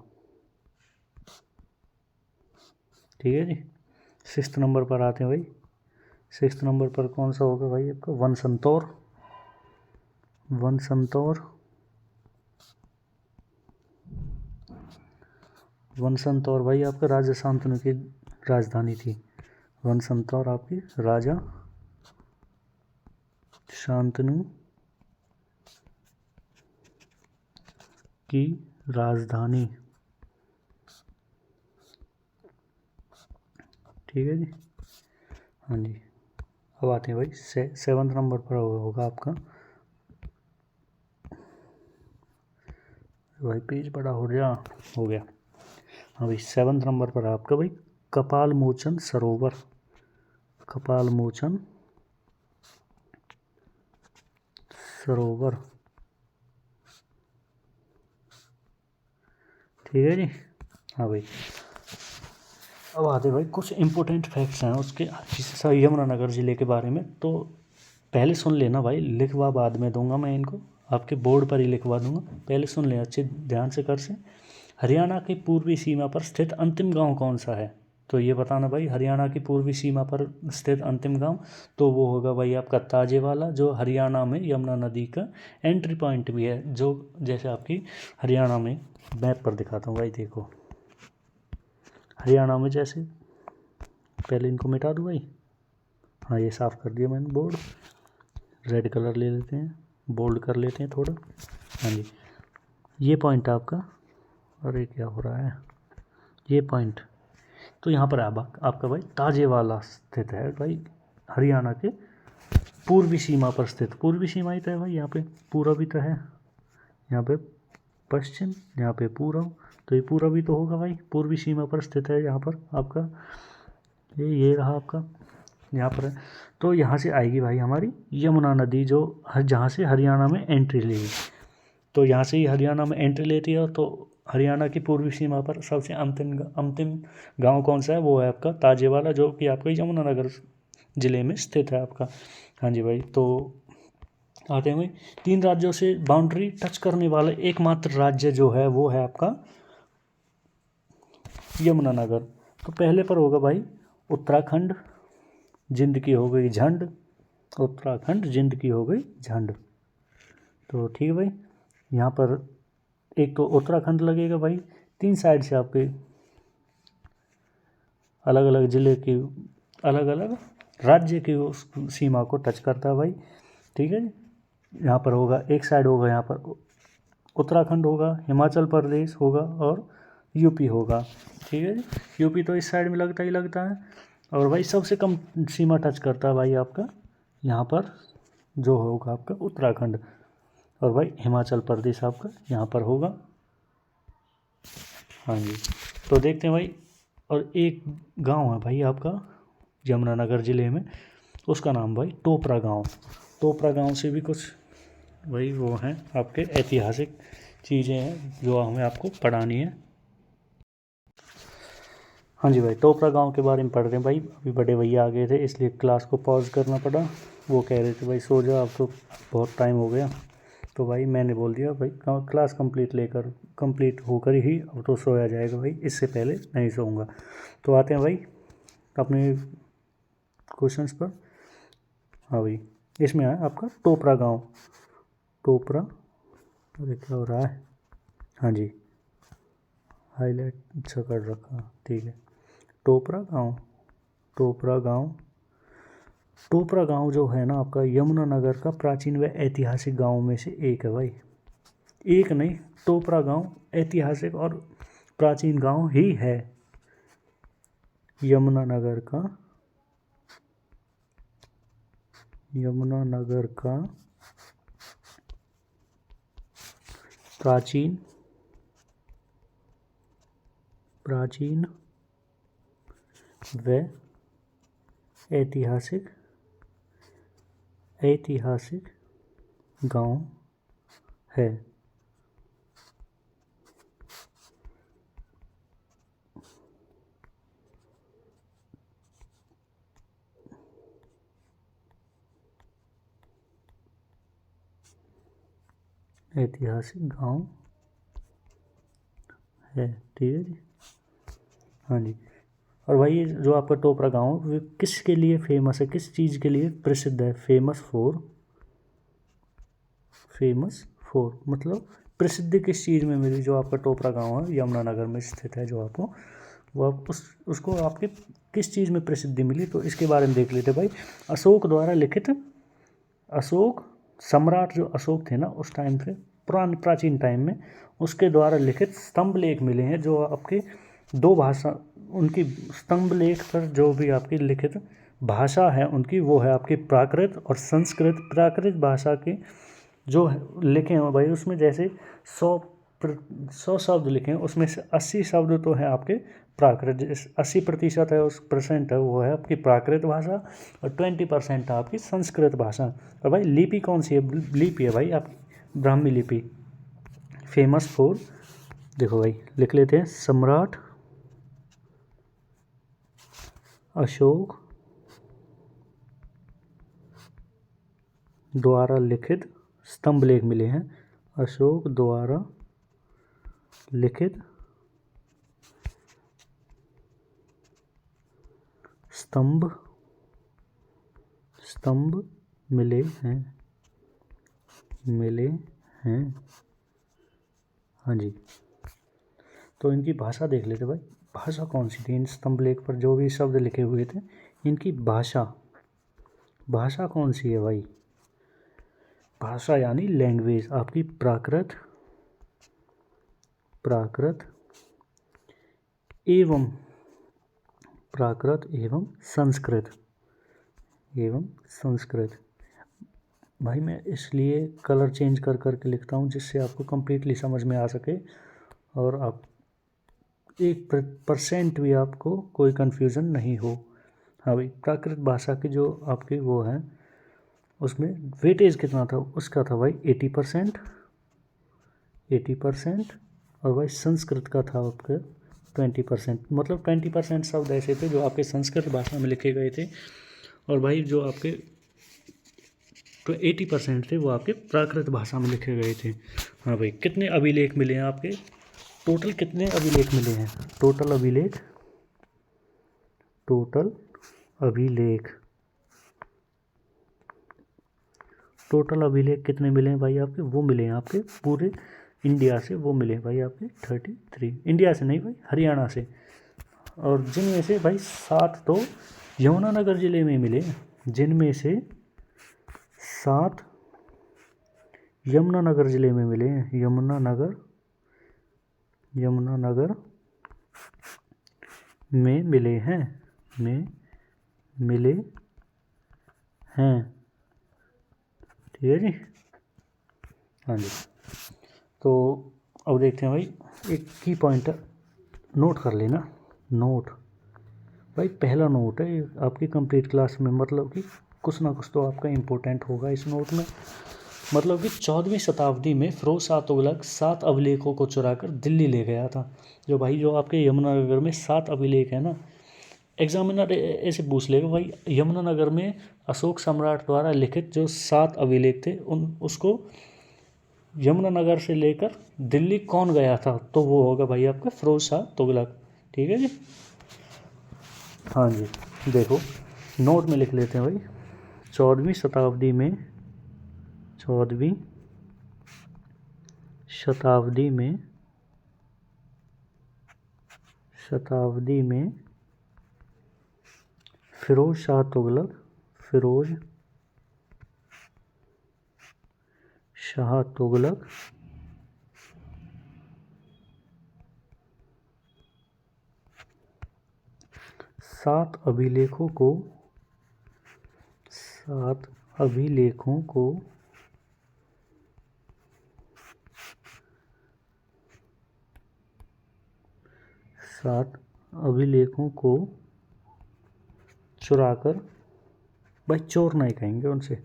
ठीक है जी। 6th नंबर पर आते हैं भाई। 6th नंबर पर कौन सा होगा भाई आपका? वन संतौर भाई आपका राजा शांतनु की राजधानी थी। वन संतौर आपकी राजा शांतनु की राजधानी। ठीक है जी। हाँ जी, अब आते हैं भाई 7th नंबर पर होगा आपका भाई, पेज बड़ा हो गया। हाँ भाई, 7th नंबर पर आपका भाई कपाल मोचन सरोवर। ठीक है जी। हाँ भाई, अब आते भाई कुछ इम्पोर्टेंट फैक्ट्स हैं उसके यमुनानगर ज़िले के बारे में। तो पहले सुन लेना भाई, लिखवा बाद में दूंगा मैं इनको, आपके बोर्ड पर ही लिखवा दूंगा, पहले सुन लें अच्छे ध्यान से कर से। हरियाणा की पूर्वी सीमा पर स्थित अंतिम गांव कौन सा है? तो ये बताना भाई, हरियाणा की पूर्वी सीमा पर स्थित अंतिम गांव, तो वो होगा भाई आपका ताजेवाला, जो हरियाणा में यमुना नदी का एंट्री पॉइंट भी है, जो जैसे आपकी हरियाणा में मैप पर दिखाता हूँ भाई, देखो हरियाणा में जैसे, पहले इनको मिटा दूँ भाई, हाँ ये साफ़ कर दिया मैंने बोर्ड, रेड कलर ले लेते हैं, बोल्ड कर लेते हैं थोड़ा, हाँ जी ये पॉइंट आपका, अरे क्या हो रहा है, ये पॉइंट, तो यहाँ पर आपका भाई ताजेवाला स्थित है भाई, हरियाणा के पूर्वी सीमा पर स्थित, पूर्वी सीमा ही तो है भाई, यहाँ पे पूरा भी तो है, यहाँ पे पश्चिम, यहाँ पे पूर्व, तो ये पूरा भी तो होगा भाई, पूर्वी सीमा पर स्थित है यहाँ पर आपका, ये रहा आपका यहाँ पर है। तो यहाँ से आएगी भाई हमारी यमुना नदी, जो जहाँ से हरियाणा में एंट्री लेगी, तो यहाँ से ही हरियाणा में एंट्री लेती है, तो हरियाणा की पूर्वी सीमा पर सबसे अंतिम गांव कौन सा है? वो है आपका ताजेवाला, जो कि आपका यमुनानगर ज़िले में स्थित है आपका। हाँ जी भाई, तो आते हैं भाई, 3 राज्यों से बाउंड्री टच करने वाला एकमात्र राज्य जो है वो है आपका यमुनानगर। तो पहले पर होगा भाई उत्तराखंड, जिंद की हो गई झंड, उत्तराखंड जिंद की हो गई झंड, तो ठीक है भाई। यहाँ पर एक तो उत्तराखंड लगेगा भाई, 3 साइड से आपके अलग अलग ज़िले की, अलग अलग राज्य की उस सीमा को टच करता है भाई, ठीक है। यहाँ पर होगा, एक साइड होगा यहाँ पर उत्तराखंड होगा, हिमाचल प्रदेश होगा और यूपी होगा, ठीक है जी। यूपी तो इस साइड में लगता ही लगता है, और भाई सबसे कम सीमा टच करता है भाई आपका यहाँ पर जो होगा आपका उत्तराखंड, और भाई हिमाचल प्रदेश आपका यहाँ पर होगा। हाँ जी, तो देखते हैं भाई, और एक गांव है भाई आपका यमुनानगर ज़िले में, उसका नाम भाई टोपरा गांव। टोपरा गांव से भी कुछ भाई वो हैं आपके ऐतिहासिक चीज़ें हैं जो हमें आपको पढ़ानी है। हाँ जी भाई, टोपरा गांव के बारे में पढ़ रहे हैं भाई, अभी बड़े भैया आ गए थे इसलिए क्लास को पॉज करना पड़ा, वो कह रहे थे भाई सो जाओ अब तो बहुत टाइम हो गया, तो भाई मैंने बोल दिया भाई क्लास कंप्लीट होकर ही अब तो सोया जाएगा भाई, इससे पहले नहीं सोऊंगा। तो आते हैं भाई अपने क्वेश्चंस पर। हाँ भाई, इसमें है आपका टोपरा गांव, टोपरा, अरे क्या हो रहा है, हाँ जी हाईलाइट अच्छा कर रखा, ठीक है। टोपरा गांव, टोपरा गांव, टोपरा गांव जो है ना आपका यमुनानगर का प्राचीन व ऐतिहासिक गांव में से एक है भाई, एक नहीं, टोपरा गांव ऐतिहासिक और प्राचीन गांव ही है यमुनानगर का, यमुनानगर का प्राचीन व ऐतिहासिक गांव है। ऐतिहासिक गांव है, ठीक है जी। हाँ जी, और भाई ये जो आपका टोपरा गांव वो किसके लिए फेमस है, किस चीज़ के लिए प्रसिद्ध है? फेमस फॉर मतलब प्रसिद्धि किस चीज़ में मिली? जो आपका टोपरा गांव है यमुनानगर में स्थित है, जो आपको वो आप उसको आपके किस चीज़ में प्रसिद्धि मिली, तो इसके बारे में देख लेते भाई। अशोक द्वारा लिखित, अशोक सम्राट जो अशोक थे ना उस टाइम पे, प्राचीन टाइम में, उसके द्वारा लिखित स्तंभ लेख मिले हैं, जो आपके 2 भाषा, उनकी स्तंभ लेख पर जो भी आपकी लिखित भाषा है उनकी, वो है आपकी प्राकृत और संस्कृत। प्राकृत भाषा के जो लिखे हैं भाई, उसमें जैसे 100 शब्द लिखे हैं, उसमें से 80 शब्द तो हैं आपके प्राकृत, 80% है उस परसेंट है वो है आपकी प्राकृत भाषा, और 20% है आपकी संस्कृत भाषा। और भाई लिपि कौन सी है? लिपि है भाई आपकी ब्राह्मी लिपि, फेमस फॉर, देखो भाई लिख लेते हैं, सम्राट अशोक द्वारा लिखित स्तंभ लेख मिले हैं। अशोक द्वारा लिखित स्तंभ मिले हैं। हाँ जी। तो इनकी भाषा देख लेते भाई, भाषा कौन सी थी इन स्तंभ लेख पर जो भी शब्द लिखे हुए थे, इनकी भाषा कौन सी है भाई? भाषा यानी लैंग्वेज आपकी प्राकृत एवं संस्कृत। भाई मैं इसलिए कलर चेंज कर करके लिखता हूँ जिससे आपको कंप्लीटली समझ में आ सके और आप 1% भी आपको कोई कन्फ्यूज़न नहीं हो। हाँ भाई, प्राकृत भाषा के जो आपके वो हैं उसमें वेटेज कितना था? उसका था भाई 80%। और भाई संस्कृत का था आपका 20%। मतलब 20% शब्द ऐसे थे जो आपके संस्कृत भाषा में लिखे गए थे और भाई जो आपके 80% थे वो आपके प्राकृत भाषा में लिखे गए थे। हाँ भाई, कितने अभिलेख मिले हैं आपके? टोटल कितने अभिलेख मिले हैं? टोटल अभिलेख कितने मिले हैं भाई आपके? वो मिले हैं आपके पूरे इंडिया से, वो मिले हैं भाई आपके 33। इंडिया से नहीं भाई, हरियाणा से। और जिनमें से भाई 7 तो यमुनानगर ज़िले में मिले, जिनमें से 7 यमुनानगर ज़िले में मिले हैं। यमुनानगर में मिले हैं। ठीक है जी। हाँ जी। तो अब देखते हैं भाई, एक की पॉइंट नोट कर लेना। नोट भाई, पहला नोट है आपकी कंप्लीट क्लास में, मतलब कि कुछ ना कुछ तो आपका इम्पोर्टेंट होगा इस नोट में। मतलब कि 14वीं शताब्दी में फिरोज शाह तुगलक 7 अभिलेखों को चुराकर दिल्ली ले गया था। जो भाई जो आपके यमुनानगर में 7 अभिलेख है ना, एग्जामिनर ऐसे पूछ लेगा भाई, यमुनानगर में अशोक सम्राट द्वारा लिखित जो 7 अभिलेख थे उसको यमुनानगर से लेकर दिल्ली कौन गया था? तो वो होगा भाई आपका फिरोज शाह तुगलक। ठीक है जी। हाँ जी, देखो नोट में लिख लेते हैं भाई। 14वीं शताब्दी में फिरोज शाह तुगलक 7 अभिलेखों को चुराकर, भाई चोर नहीं कहेंगे उनसे,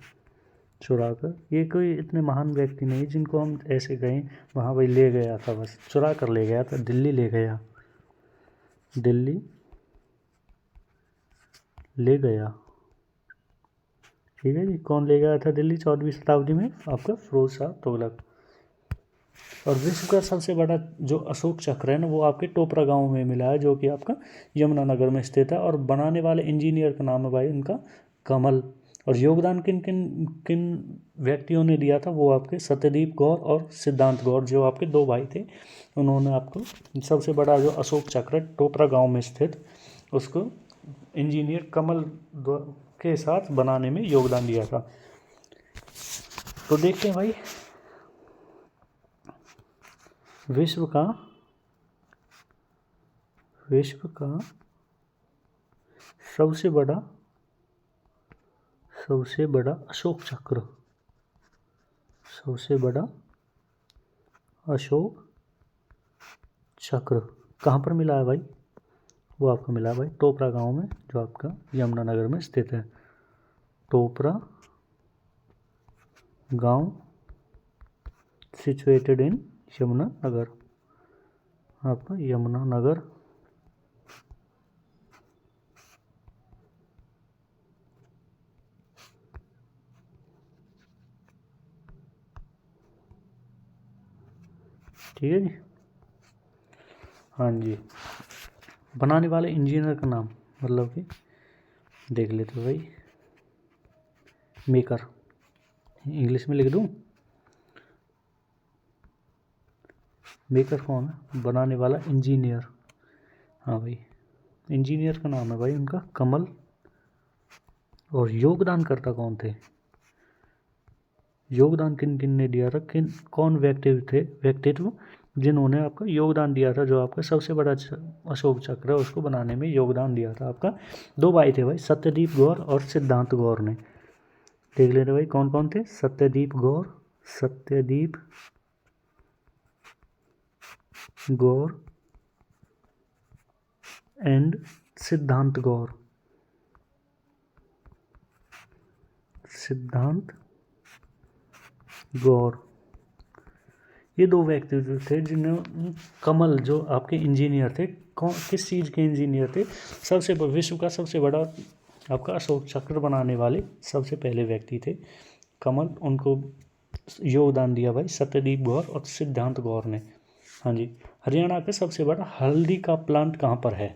चुराकर, ये कोई इतने महान व्यक्ति नहीं जिनको हम ऐसे कहें वहाँ भाई ले गया था, बस चुरा कर ले गया था, दिल्ली ले गया, ठीक है जी। कौन ले गया था दिल्ली 14वीं शताब्दी में? आपका फिरोज शाह तुगलक। और विश्व का सबसे बड़ा जो अशोक चक्र है ना, वो आपके टोपरा गांव में मिला है, जो कि आपका यमुनानगर में स्थित है। और बनाने वाले इंजीनियर का नाम है भाई उनका कमल। और योगदान किन किन किन व्यक्तियों ने दिया था? वो आपके सत्यदीप गौर और सिद्धांत गौर, जो आपके 2 भाई थे। उन्होंने आपको सबसे बड़ा जो अशोक चक्र टोपरा गांव में स्थित, उसको इंजीनियर कमल के साथ बनाने में योगदान दिया था। तो देखते हैं भाई, विश्व का सबसे बड़ा अशोक चक्र कहाँ पर मिला है भाई? वो आपको मिला है भाई टोपरा गांव में, जो आपका यमुनानगर में स्थित है। टोपरा गांव सिचुएटेड इन यमुनानगर, आपका यमुनानगर। ठीक है जी। हाँ जी, बनाने वाले इंजीनियर का नाम, मतलब कि देख लेते हो भाई, मेकर, इंग्लिश में लिख दूँ, मेकर कौन है, बनाने वाला इंजीनियर। हाँ भाई, इंजीनियर का नाम है भाई उनका कमल। और योगदानकर्ता कौन थे, योगदान किन किन ने दिया था, कौन व्यक्तित्व जिन्होंने आपका योगदान दिया था, जो आपका सबसे बड़ा अशोक चक्र है उसको बनाने में योगदान दिया था आपका। 2 भाई थे भाई, सत्यदीप गौर और सिद्धांत गौर ने। देख लेते भाई कौन कौन थे, सत्यदीप गौर एंड सिद्धांत गौर। ये 2 व्यक्ति जो थे जिन्होंने कमल, जो आपके इंजीनियर थे, कौन किस चीज़ के इंजीनियर थे, सबसे विश्व का सबसे बड़ा आपका अशोक चक्र बनाने वाले सबसे पहले व्यक्ति थे कमल। उनको योगदान दिया भाई सत्यदीप गौर और सिद्धांत गौर ने। हाँ जी, हरियाणा का सबसे बड़ा हल्दी का प्लांट कहाँ पर है।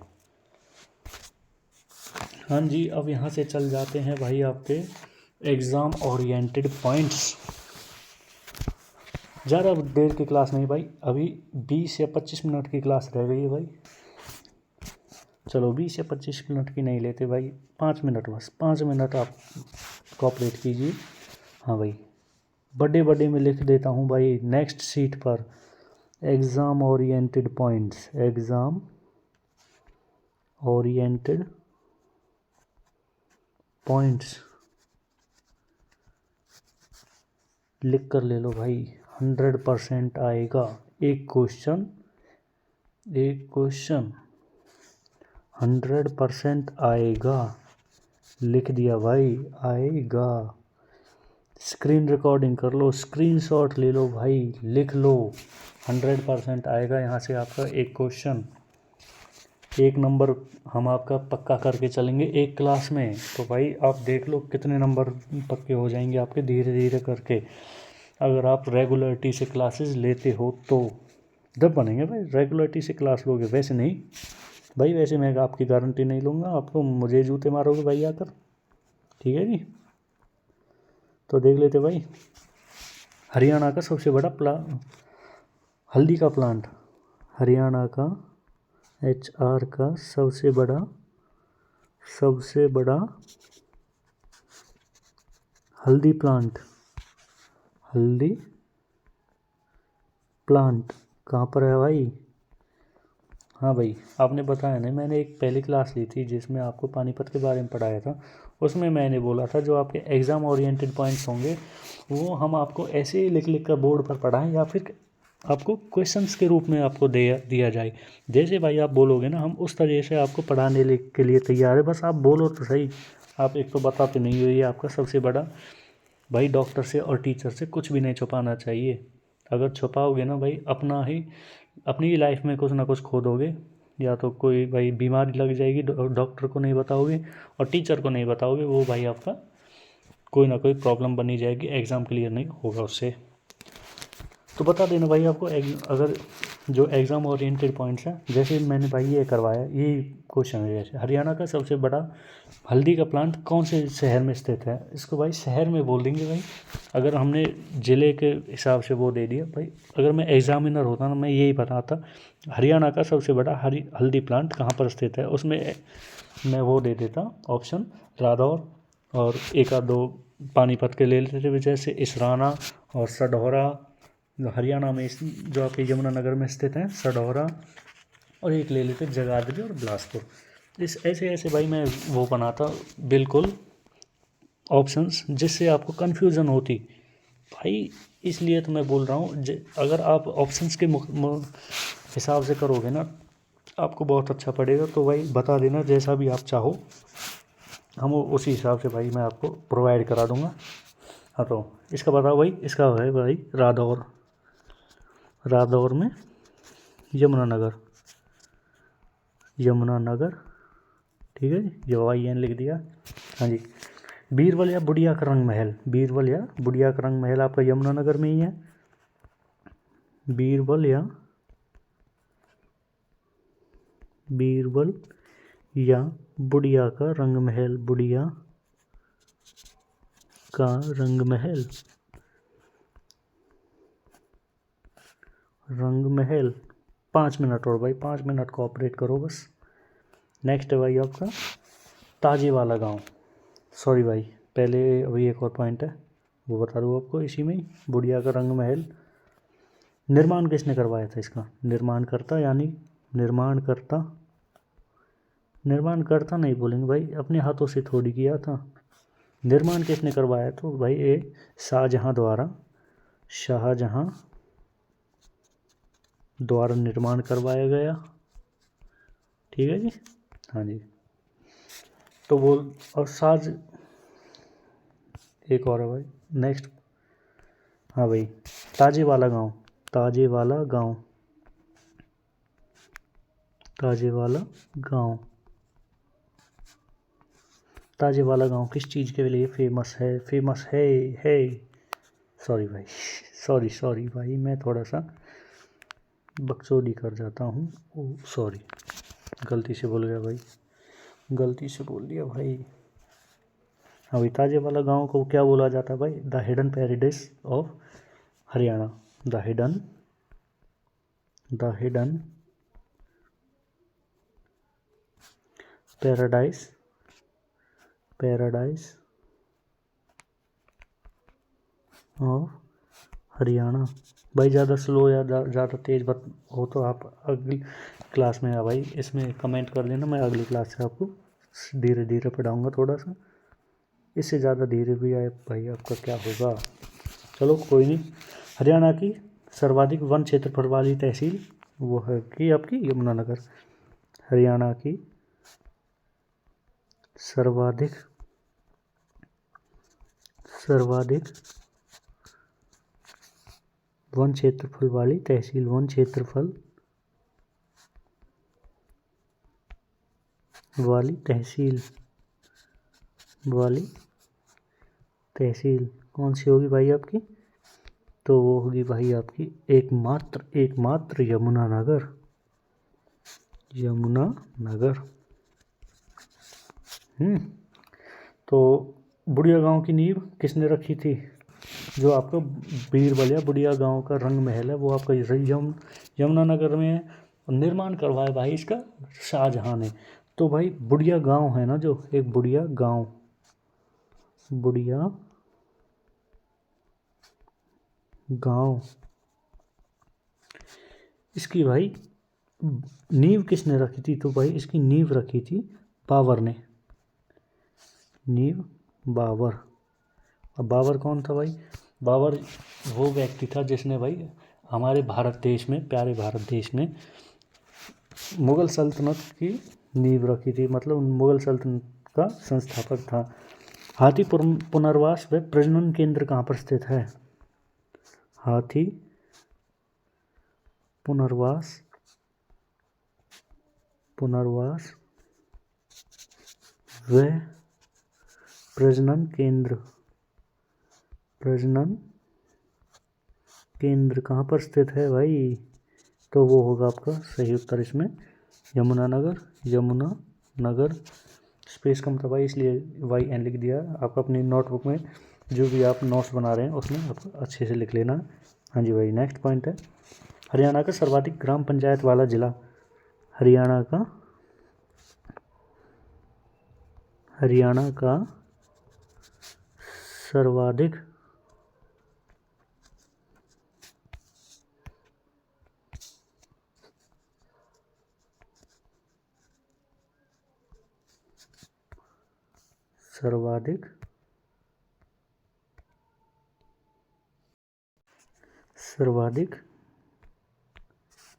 हाँ जी, अब यहाँ से चल जाते हैं भाई आपके एग्ज़ाम ओरिएंटेड पॉइंट्स। ज़्यादा देर की क्लास नहीं भाई, अभी 20 या 25 मिनट की क्लास रह गई है भाई। चलो 20 या 25 मिनट की नहीं लेते भाई, 5 मिनट, बस 5 मिनट आप कॉपरेट कीजिए। हाँ भाई, बड़े में लिख देता हूँ भाई नेक्स्ट सीट पर, exam oriented points, exam oriented points लिख कर ले लो भाई, 100% आएगा। एक क्वेश्चन 100% आएगा, लिख दिया भाई, आएगा। स्क्रीन रिकॉर्डिंग कर लो, स्क्रीनशॉट ले लो भाई, लिख लो, 100% आएगा यहाँ से आपका एक क्वेश्चन। 1 नंबर हम आपका पक्का करके चलेंगे एक क्लास में, तो भाई आप देख लो कितने नंबर पक्के हो जाएंगे आपके धीरे धीरे करके, अगर आप रेगुलरिटी से क्लासेस लेते हो तो। जब बनेंगे भाई रेगुलरिटी से क्लास लोगे, वैसे नहीं भाई, वैसे मैं आपकी गारंटी नहीं लूँगा, आपको मुझे जूते मारोगे भाई आकर, ठीक है जी। तो देख लेते भाई, हरियाणा का सबसे बड़ा हल्दी का प्लांट, हरियाणा का HR का सबसे बड़ा हल्दी प्लांट कहाँ पर है भाई। हाँ भाई, आपने बताया ना, मैंने एक पहली क्लास ली थी जिसमें आपको पानीपत के बारे में पढ़ाया था, उसमें मैंने बोला था जो आपके एग्ज़ाम ओरिएंटेड पॉइंट्स होंगे वो हम आपको ऐसे ही लिख कर बोर्ड पर पढ़ाएं, या फिर आपको क्वेश्चंस के रूप में आपको दिया जाए। जैसे भाई आप बोलोगे ना, हम उस तरीके से आपको पढ़ाने के लिए तैयार है, बस आप बोलो तो सही। आप एक तो बताते नहीं हो, ये आपका सबसे बड़ा भाई, डॉक्टर से और टीचर से कुछ भी नहीं छुपाना चाहिए। अगर छुपाओगे ना भाई, अपनी ही लाइफ में कुछ ना कुछ खो दोगे, या तो कोई भाई बीमारी लग जाएगी, डॉक्टर को नहीं बताओगे और टीचर को नहीं बताओगे, वो भाई आपका कोई ना कोई प्रॉब्लम बनी जाएगी, एग्ज़ाम क्लियर नहीं होगा उससे। तो बता देना भाई आपको, अगर जो एग्ज़ाम ओरिएंटेड पॉइंट्स हैं, जैसे मैंने भाई ये करवाया, ये क्वेश्चन है, जैसे हरियाणा का सबसे बड़ा हल्दी का प्लांट कौन से शहर में स्थित है, इसको भाई शहर में बोल देंगे भाई। अगर हमने ज़िले के हिसाब से वो दे दिया भाई, अगर मैं एग्ज़ामिनर होता ना, मैं यही बताता हरियाणा का सबसे बड़ा हल्दी प्लांट कहाँ पर स्थित है, उसमें मैं वो दे देता ऑप्शन रादौर, और एक आध दो पानीपत के ले लेते थे, जैसे इसराना और सढौरा, जो हरियाणा में जो आपके यमुनानगर में स्थित हैं, सढौरा, और एक ले लेते जगाधरी और बिलासपुर। ऐसे ऐसे भाई मैं वो बनाता बिल्कुल ऑप्शंस, जिससे आपको कन्फ्यूज़न होती भाई। इसलिए तो मैं बोल रहा हूँ, अगर आप ऑप्शंस के हिसाब से करोगे ना, आपको बहुत अच्छा पड़ेगा। तो भाई बता देना जैसा भी आप चाहो, हम उसी हिसाब से भाई मैं आपको प्रोवाइड करा दूँगा। हाँ, तो इसका बताओ भाई, इसका है भाई रादौर में यमुनानगर, ठीक है जी, जो IN लिख दिया। हाँ जी, बीरबल या बुढ़िया का रंग महल, आपका यमुनानगर में ही है। बीरबल या बुढ़िया का रंग महल, बुढ़िया का रंग महल, रंग महल। 5 मिनट और भाई, 5 मिनट कोऑपरेट करो बस। नेक्स्ट है भाई आपका ताजे वाला गांव। सॉरी भाई, पहले अभी एक और पॉइंट है वो बता दूँ आपको इसी में ही। बुढ़िया का रंग महल निर्माण किसने करवाया था इसका? निर्माणकर्ता, यानी निर्माणकर्ता, निर्माणकर्ता नहीं बोलेंगे भाई, अपने हाथों से थोड़ी किया था। निर्माण किसने करवाया? तो भाई ये शाहजहाँ द्वारा निर्माण करवाया गया। ठीक है जी, हाँ जी। तो बोल और साज एक और है भाई नेक्स्ट। हाँ भाई, ताजे वाला गांव, ताजे वाला गांव, ताजे वाला गांव, ताजे वाला गांव किस चीज़ के लिए फेमस है? फेमस है। सॉरी भाई, सॉरी भाई, मैं थोड़ा सा बकचोदी कर जाता हूँ। ओ सॉरी, गलती से बोल गया भाई, गलती से बोल दिया भाई। हाँ भाई, ताजे वाला गांव को क्या बोला जाता है भाई? The hidden paradise of Haryana, the hidden paradise of Haryana. भाई ज़्यादा स्लो या ज़्यादा तेज़ हो तो आप अगली क्लास में, भाई इसमें कमेंट कर देना, मैं अगली क्लास से आपको धीरे धीरे पढ़ाऊँगा थोड़ा सा। इससे ज़्यादा धीरे भी आए भाई आपका क्या होगा। चलो कोई नहीं। हरियाणा की सर्वाधिक वन क्षेत्रफल वाली तहसील वो है कि आपकी यमुनानगर। हरियाणा की सर्वाधिक वन क्षेत्रफल वाली तहसील, वन क्षेत्रफल वाली तहसील कौन सी होगी भाई आपकी? तो वो होगी भाई आपकी एकमात्र यमुनानगर। तो बुढ़िया गांव की नींव किसने रखी थी? जो आपका बीरबल या बुढ़िया गांव का रंग महल है वो आपका यमुनानगर में है। निर्माण करवाया भाई इसका शाहजहाँ ने। तो भाई बुढ़िया गांव है ना, जो एक बुढ़िया गांव, इसकी भाई नींव किसने रखी थी? तो भाई इसकी नींव रखी थी बाबर ने, नींव बाबर। अब बाबर कौन था भाई? बाबर वो व्यक्ति था जिसने भाई हमारे भारत देश में, प्यारे भारत देश में मुग़ल सल्तनत की नींव रखी थी, मतलब मुग़ल सल्तनत का संस्थापक था। हाथी पुनर्वास व प्रजनन केंद्र कहाँ पर स्थित है? हाथी पुनर्वास व प्रजनन केंद्र कहाँ पर स्थित है भाई? तो वो होगा आपका सही उत्तर इसमें यमुनानगर। स्पेस कम था भाई इसलिए वाई एन लिख दिया। आप अपनी नोटबुक में जो भी आप नोट्स बना रहे हैं उसमें आप अच्छे से लिख लेना। हाँ जी भाई, नेक्स्ट पॉइंट है हरियाणा का सर्वाधिक ग्राम पंचायत वाला जिला। हरियाणा का सर्वाधिक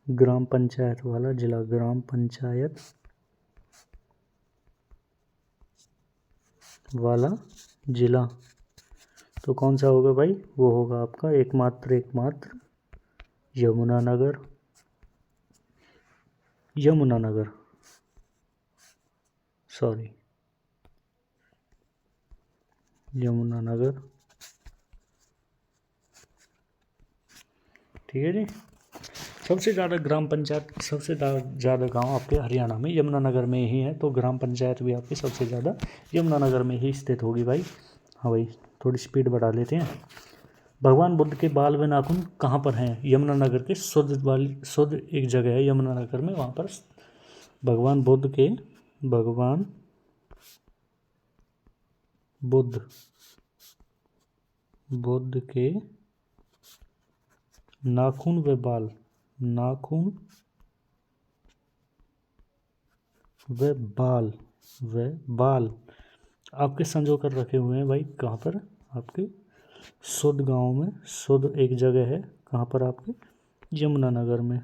ग्राम पंचायत वाला जिला, ग्राम पंचायत वाला जिला तो कौन सा होगा भाई? वो होगा आपका एकमात्र यमुनानगर। सॉरी, यमुनानगर। ठीक है जी, सबसे ज़्यादा ग्राम पंचायत, सबसे ज़्यादा गांव आपके हरियाणा में यमुनानगर में ही है, तो ग्राम पंचायत भी आपकी सबसे ज़्यादा यमुनानगर में ही स्थित होगी भाई। हाँ भाई, थोड़ी स्पीड बढ़ा लेते हैं। भगवान बुद्ध के बाल व नाखून कहाँ पर हैं? यमुनानगर के शुद्ध एक जगह है यमुनानगर में, वहाँ पर भगवान बुद्ध के नाखून व बाल आपके संजो कर रखे हुए हैं भाई। कहाँ पर? आपके शुद्ध गांव में, शुद्ध एक जगह है, कहाँ पर? आपके यमुनानगर में।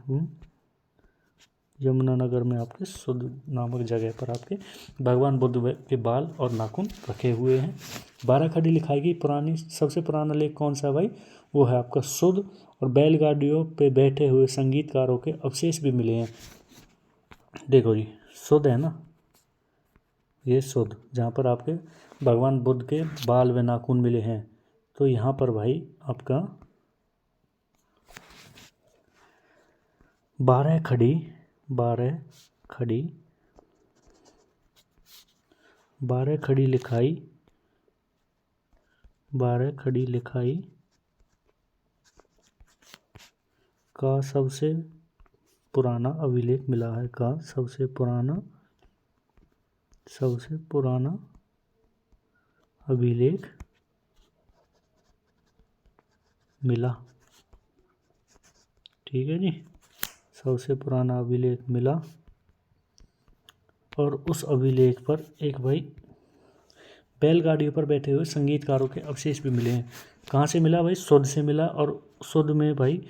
यमुनानगर में आपके शुद्ध नामक जगह पर आपके भगवान बुद्ध के बाल और नाखून रखे हुए हैं। 12 खड़ी लिखाई गई पुरानी, सबसे पुराना लेख कौन सा है भाई? वो है आपका शुद्ध। और बैलगाड़ियों पे बैठे हुए संगीतकारों के अवशेष भी मिले हैं। देखो जी, शुद्ध है ना, ये शुद्ध, जहाँ पर आपके भगवान बुद्ध के बाल व नाखून मिले हैं। तो यहाँ पर भाई आपका 12 खड़ी लिखाई का सबसे पुराना अभिलेख मिला है, सबसे पुराना अभिलेख मिला। ठीक है जी, सबसे पुराना अभिलेख मिला। और उस अभिलेख पर एक भाई बैलगाड़ियों पर बैठे हुए संगीतकारों के अवशेष भी मिले हैं। कहाँ से मिला भाई? शुद्ध से मिला। और शुद्ध में भाई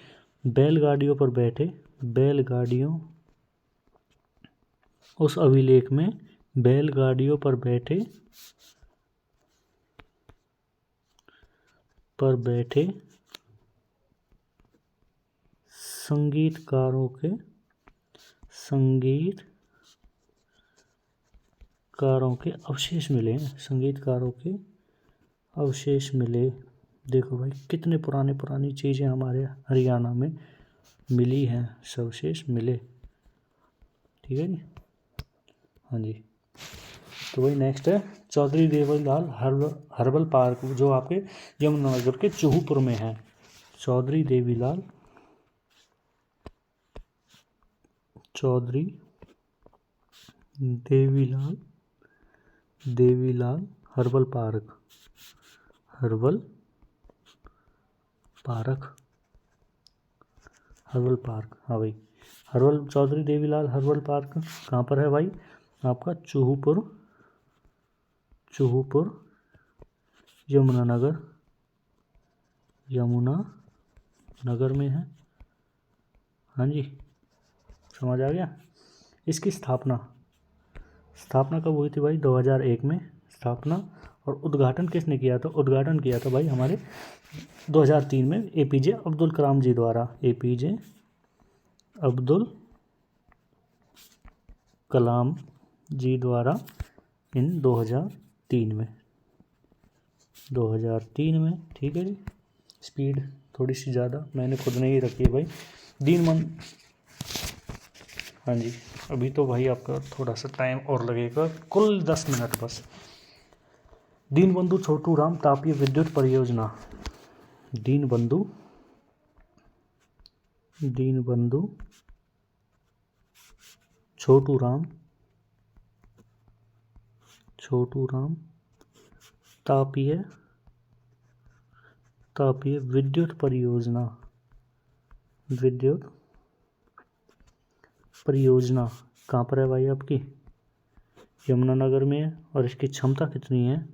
उस अभिलेख में बैलगाड़ियों पर बैठे संगीतकारों के अवशेष मिले हैं। संगीतकारों के अवशेष मिले। देखो भाई, कितने पुरानी चीज़ें हमारे हरियाणा में मिली हैं, अवशेष मिले। ठीक है जी, हाँ जी। तो भाई नेक्स्ट है चौधरी देवीलाल हर्बल पार्क, जो आपके यमुनानगर के चूहपुर में है। Chaudhary Devilal herbal park. हाँ भाई, चौधरी देवीलाल हर्बल पार्क कहाँ पर है भाई? आपका चूहपुर यमुनानगर में है। हाँ जी, समझ आ गया। इसकी स्थापना कब हुई थी भाई? 2001 में स्थापना। और उद्घाटन किसने किया था? उद्घाटन किया था भाई हमारे 2003 में APJ अब्दुल कलाम जी द्वारा। APJ अब्दुल कलाम जी द्वारा इन 2003 में। ठीक है जी, स्पीड थोड़ी सी ज़्यादा मैंने खुद ने ही रखी है भाई। हाँ जी, अभी तो भाई आपका थोड़ा सा टाइम और लगेगा, कुल 10 मिनट बस। दीनबंधु छोटूराम तापीय विद्युत परियोजना। दीनबंधु छोटूराम तापीय विद्युत परियोजना कहाँ पर है भाई? आपकी यमुनानगर में है। और इसकी क्षमता कितनी है?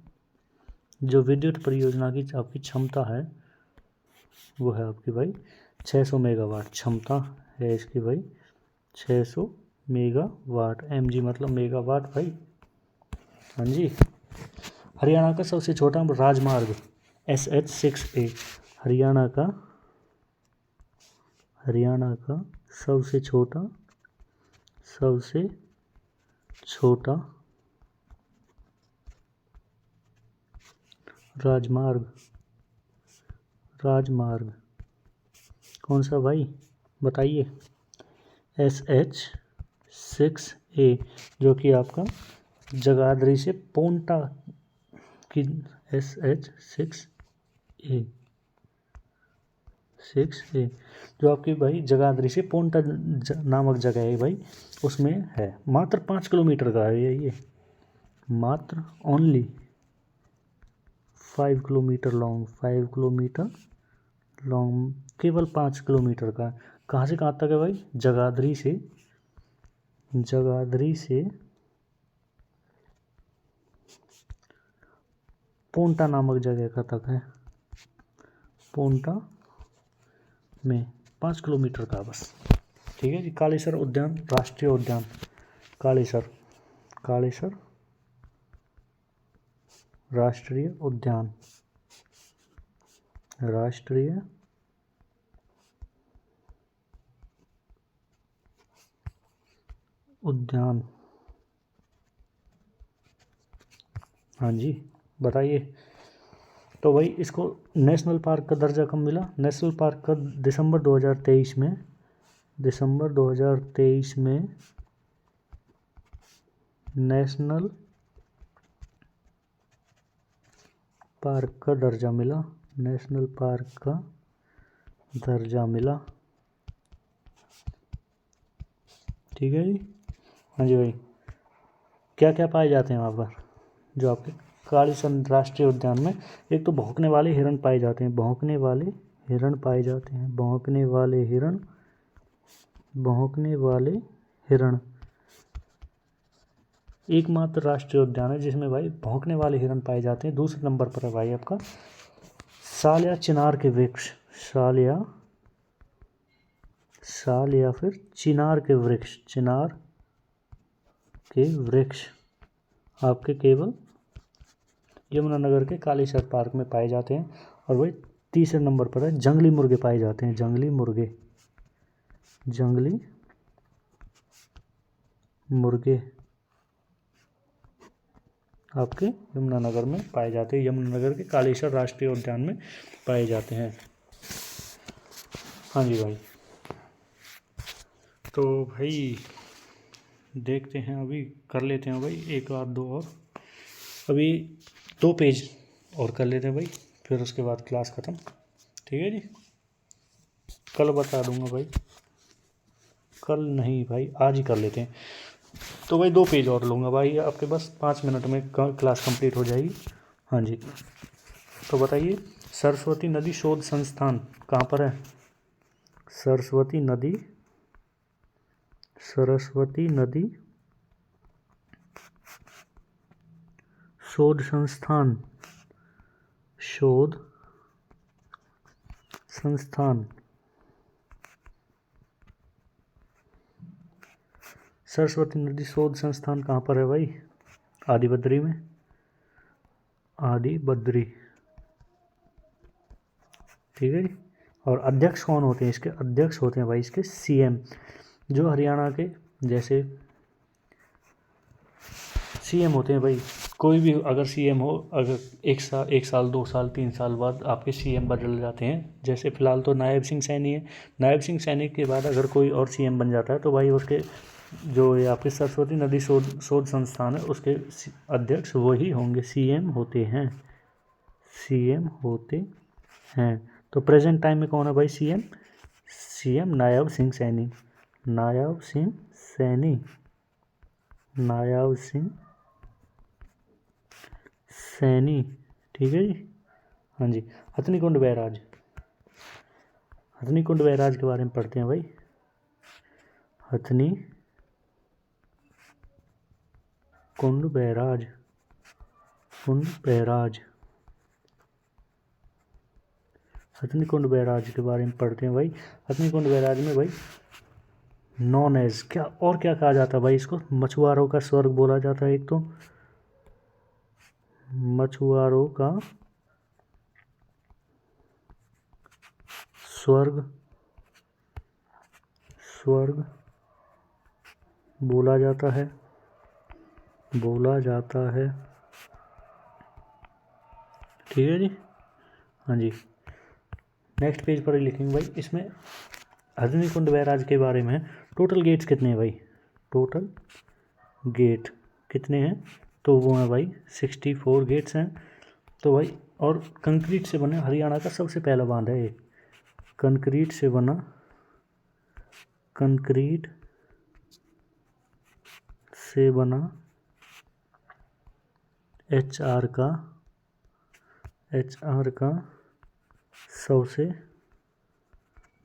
जो विद्युत परियोजना की आपकी क्षमता है वो है आपकी भाई 600 मेगावाट क्षमता है इसकी भाई। 600 मेगावाट, MG मतलब मेगावाट भाई। हाँ जी। हरियाणा का सबसे छोटा राजमार्ग SH6A। हरियाणा का सबसे छोटा राजमार्ग कौन सा भाई? बताइए। SH6A जो कि आपका जगाधरी से पोंटा की SH6A जो आपकी भाई जगाधरी से पोंटा नामक जगह है भाई, उसमें है। मात्र 5 किलोमीटर का है ये मात्र only 5 kilometre long, 5 kilometre long, केवल 5 किलोमीटर का। कहाँ से कहाँ तक है भाई? जगाधरी से पोंटा नामक जगह का तक है। पोंटा में 5 किलोमीटर का बस। ठीक है जी। कालेसर उद्यान राष्ट्रीय उद्यान, कालेसर राष्ट्रीय उद्यान, हाँ जी बताइए। तो भाई इसको नेशनल पार्क का दर्जा कब मिला? नेशनल पार्क का दिसंबर 2023 में नेशनल पार्क का दर्जा मिला। नेशनल पार्क का दर्जा मिला। ठीक है जी। हाँ जी भाई। क्या क्या पाए जाते हैं वहाँ पर जो आपके कालीसर राष्ट्रीय उद्यान में? एक तो भौंकने वाले हिरण पाए जाते हैं, भौंकने वाले हिरण एकमात्र राष्ट्रीय उद्यान है जिसमें भाई भौंकने वाले हिरण पाए जाते हैं। दूसरे नंबर पर है भाई आपका साल या चिनार के वृक्ष, साल या फिर चिनार के वृक्ष आपके केवल यमुनानगर के कालीसर पार्क में पाए जाते हैं। और वही तीसरे नंबर पर है जंगली मुर्गे पाए जाते हैं। जंगली मुर्गे आपके यमुनानगर में पाए जाते हैं, यमुनानगर के कालीसर राष्ट्रीय उद्यान में पाए जाते हैं। हाँ जी भाई। तो भाई देखते हैं, अभी कर लेते हैं भाई एक आध दो और, अभी 2 पेज और कर लेते हैं भाई, फिर उसके बाद क्लास ख़त्म। ठीक है जी। कल बता दूंगा भाई, कल नहीं भाई आज ही कर लेते हैं। तो भाई 2 पेज और लूँगा भाई आपके, बस 5 मिनट में क्लास कंप्लीट हो जाएगी। हाँ जी। तो बताइए सरस्वती नदी शोध संस्थान कहाँ पर है? सरस्वती नदी शोध संस्थान सरस्वती नदी शोध संस्थान कहाँ पर है भाई? आदिबद्री में, ठीक है जी। और अध्यक्ष कौन होते हैं इसके? अध्यक्ष होते हैं भाई इसके CM, जो हरियाणा के जैसे CM होते हैं भाई। कोई भी अगर CM हो, अगर एक साल 2 साल 3 साल बाद आपके CM बदल जाते हैं। जैसे फ़िलहाल तो नायब सिंह सैनी है, नायब सिंह सैनी के बाद अगर कोई और CM बन जाता है तो भाई उसके जो ये आपके सरस्वती नदी शोध संस्थान है उसके अध्यक्ष वही होंगे, CM होते हैं। तो प्रेजेंट टाइम में कौन है भाई CM? नायब सिंह सैनी, ठीक है जी। हाँ जी। हथनीकुंड बैराज के बारे में पढ़ते हैं भाई। हथनीकुंड बैराज के बारे में पढ़ते हैं भाई। हथनीकुंड बैराज में भाई नॉन एज क्या और क्या कहा जाता है भाई? इसको मछुआरों का स्वर्ग बोला जाता है। एक तो मछुआरों का स्वर्ग बोला जाता है। ठीक है जी। हाँ जी। नेक्स्ट पेज पर लिखेंगे भाई, इसमें हरनीकुंड बैराज के बारे में। टोटल गेट्स कितने हैं भाई, टोटल गेट कितने हैं, तो वो हैं भाई 64 गेट्स हैं। तो भाई और कंक्रीट से बने हरियाणा का सबसे पहला बांध है ये, कंक्रीट से बना, कंक्रीट से बना HR का सबसे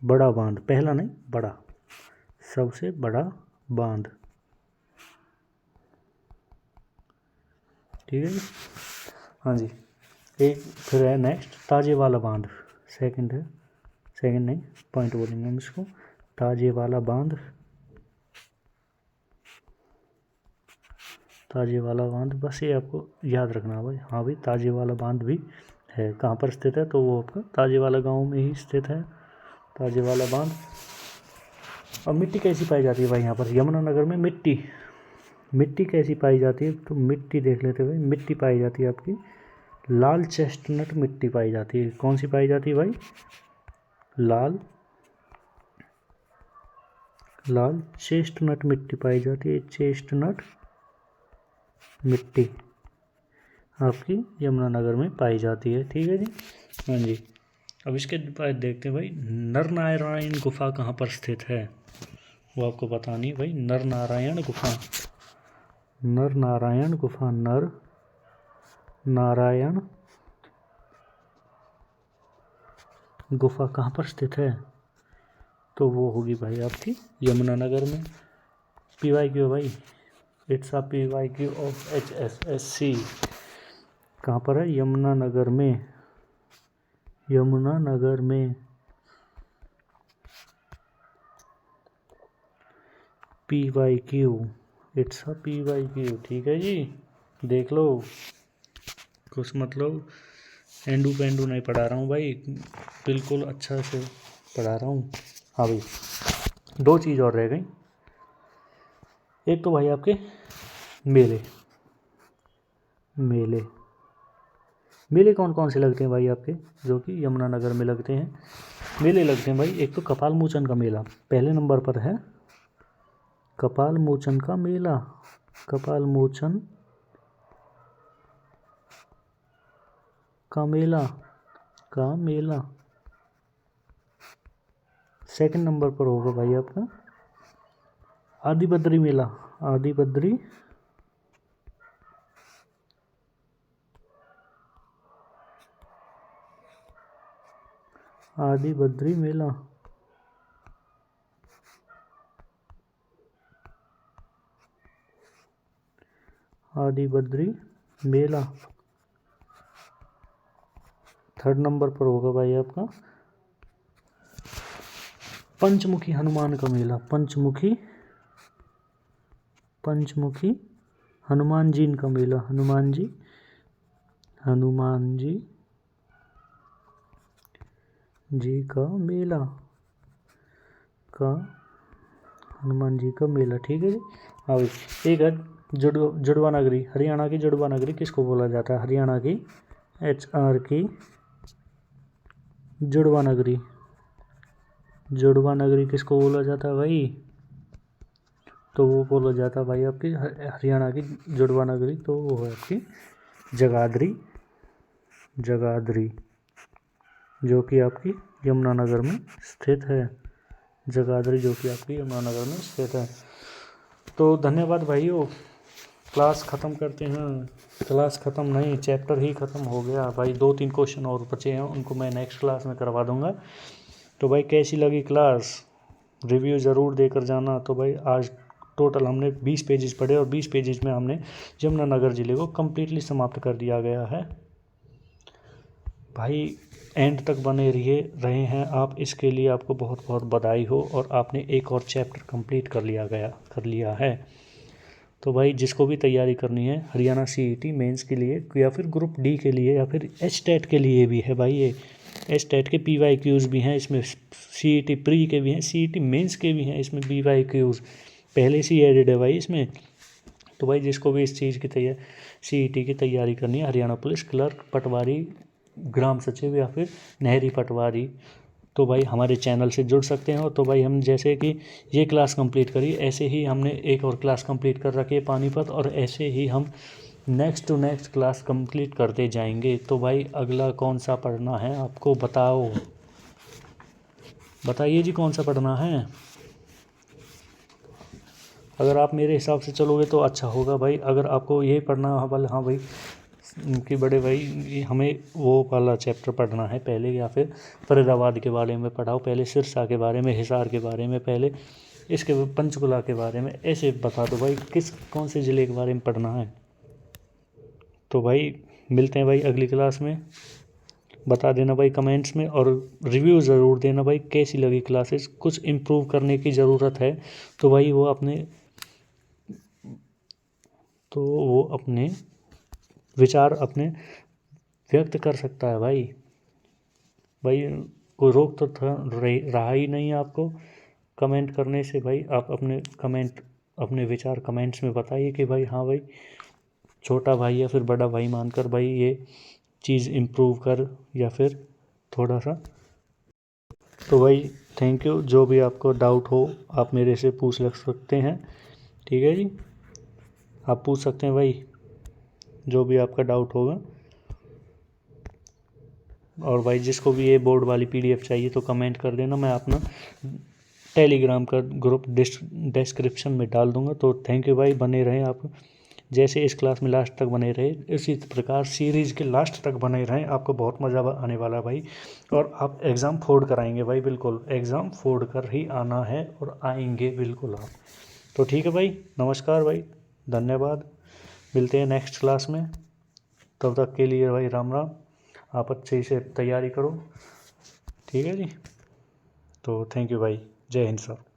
बड़ा बांध, पहला नहीं बड़ा, सबसे बड़ा बांध, ठीक है जी। हाँ जी, एक फिर है नेक्स्ट ताजेवाला बांध, सेकंड है, सेकंड नहीं पॉइंट बोलेंगे हम इसको, ताजेवाला बांध, ताजेवाला बांध, बस ये आपको याद रखना भाई। हाँ भाई ताजेवाला बांध भी है, कहाँ पर स्थित है, तो वो आपका ताजेवाला गांव में ही स्थित है, ताजेवाला बांध। और मिट्टी कैसी पाई जाती है भाई यहाँ पर यमुनानगर में, मिट्टी, मिट्टी कैसी पाई जाती है, तो मिट्टी देख लेते हैं भाई। मिट्टी पाई जाती है आपकी लाल चेस्टनट मिट्टी पाई जाती है। कौन सी पाई जाती है भाई, लाल चेस्टनट मिट्टी पाई जाती है, चेस्टनट मिट्टी आपकी यमुनानगर में पाई जाती है, ठीक है जी। हाँ जी, अब इसके बाद देखते हैं भाई नरनारायण गुफा कहाँ पर स्थित है, वो आपको बतानी है भाई। नरनारायण गुफा, नरनारायण गुफा, नर नारायण गुफा कहाँ पर स्थित है, तो वो होगी भाई आपकी यमुनानगर में। PYQ भाई, it's a PYQ of HSSC, कहाँ पर है, यमुनानगर में, यमुनानगर में PYQ, इट्स अ PYQ, ठीक है जी। देख लो, कुछ मतलब एंडू पेंडू नहीं पढ़ा रहा हूँ भाई, बिल्कुल अच्छा से पढ़ा रहा हूँ। हाँ भाई, दो चीज़ और रह गई, एक तो भाई आपके मेले, मेले, मेले कौन कौन से लगते हैं भाई आपके, जो कि यमुनानगर में लगते हैं। मेले लगते हैं भाई, एक तो कपाल मोचन का मेला पहले नंबर पर है, कपाल मोचन का मेला, कपाल मोचन का मेला, का मेला। सेकंड नंबर पर होगा भाई आपका आदि बद्री मेला, आदि बद्री आदि बद्री मेला, आदि बद्री मेला। थर्ड नंबर पर होगा भाई आपका पंचमुखी हनुमान का मेला, पंचमुखी, पंचमुखी हनुमान जी का मेला, हनुमान जी, हनुमान जी का मेला, का हनुमान जी का मेला, ठीक है जी। हाँ भाई, एक है जुड़वा नगरी, हरियाणा की जुड़वा नगरी किसको बोला जाता है, हरियाणा की HR की जुड़वा नगरी, जुड़वा नगरी किसको बोला जाता है भाई, तो वो बोला जाता है भाई आपकी हरियाणा की जुड़वा नगरी, तो वो है आपकी जगाधरी, जगाधरी, जो कि आपकी यमुनानगर में स्थित है, जगाधरी जो कि आपकी यमुनानगर में स्थित है। तो धन्यवाद भाइयों, क्लास ख़त्म करते हैं, क्लास ख़त्म नहीं, चैप्टर ही ख़त्म हो गया भाई, 2-3 क्वेश्चन और बचे हैं, उनको मैं नेक्स्ट क्लास में करवा दूंगा। तो भाई कैसी लगी क्लास, रिव्यू ज़रूर देकर जाना। तो भाई आज टोटल हमने 20 पेजेस पढ़े और 20 पेजेस में हमने यमुनानगर ज़िले को कम्प्लीटली समाप्त कर दिया गया है भाई। एंड तक बने रहे हैं आप, इसके लिए आपको बहुत बहुत बधाई हो, और आपने एक और चैप्टर कंप्लीट कर लिया है। तो भाई जिसको भी तैयारी करनी है हरियाणा CET मेंस के लिए, या फिर ग्रुप D के लिए, या फिर HTET के लिए भी है भाई, ये HTET के PYQs भी हैं इसमें, CET प्री के भी हैं, CET मेंस के भी हैं इसमें, PYQs पहले से ही एडेड है भाई इसमें। तो भाई जिसको भी इस चीज़ की CET की तैयारी करनी है, हरियाणा पुलिस क्लर्क, पटवारी, ग्राम सचिव, या फिर नहरी पटवारी, तो भाई हमारे चैनल से जुड़ सकते हैं। तो भाई हम जैसे कि ये क्लास कंप्लीट करी, ऐसे ही हमने एक और क्लास कंप्लीट कर रखी है पानीपत, और ऐसे ही हम next to next class complete करते जाएंगे। तो भाई अगला कौन सा पढ़ना है आपको, बताइए जी कौन सा पढ़ना है। अगर आप मेरे हिसाब से चलोगे तो अच्छा होगा भाई। अगर आपको यही पढ़ना है वाला, हाँ भाई कि बड़े भाई हमें वो वाला चैप्टर पढ़ना है पहले, या फिर फरीदाबाद के बारे में पढ़ाओ पहले, सिरसा के बारे में, हिसार के बारे में पहले, इसके पंचकुला के बारे में, ऐसे बता दो भाई किस कौन से ज़िले के बारे में पढ़ना है। तो भाई मिलते हैं भाई अगली क्लास में। बता देना भाई कमेंट्स में, और रिव्यू ज़रूर देना भाई कैसी लगी क्लासेस। कुछ इम्प्रूव करने की ज़रूरत है तो भाई वो अपने विचार अपने व्यक्त कर सकता है भाई। कोई रोक तो रहा ही नहीं आपको कमेंट करने से। भाई आप अपने विचार कमेंट्स में बताइए कि भाई हाँ भाई छोटा भाई या फिर बड़ा भाई मानकर भाई ये चीज़ इम्प्रूव कर, या फिर थोड़ा सा। तो भाई थैंक यू। जो भी आपको डाउट हो आप मेरे से पूछ लग सकते हैं, ठीक है जी। आप पूछ सकते हैं भाई जो भी आपका डाउट होगा। और भाई जिसको भी ये बोर्ड वाली PDF चाहिए तो कमेंट कर देना, मैं अपना टेलीग्राम का ग्रुप डिस्क्रिप्शन में डाल दूंगा। तो थैंक यू भाई, बने रहें आप जैसे इस क्लास में लास्ट तक बने रहे, इसी प्रकार सीरीज़ के लास्ट तक बने रहें। आपको बहुत मज़ा आने वाला है भाई, और आप एग्ज़ाम फोड़ कर आएंगे भाई, बिल्कुल एग्ज़ाम फोड़ कर ही आना है, और आएंगे बिल्कुल आप। तो ठीक है भाई, नमस्कार भाई, धन्यवाद। मिलते हैं नेक्स्ट क्लास में, तब तक के लिए भाई राम राम। आप अच्छे से तैयारी करो, ठीक है जी। तो थैंक यू भाई, जय हिंद सर।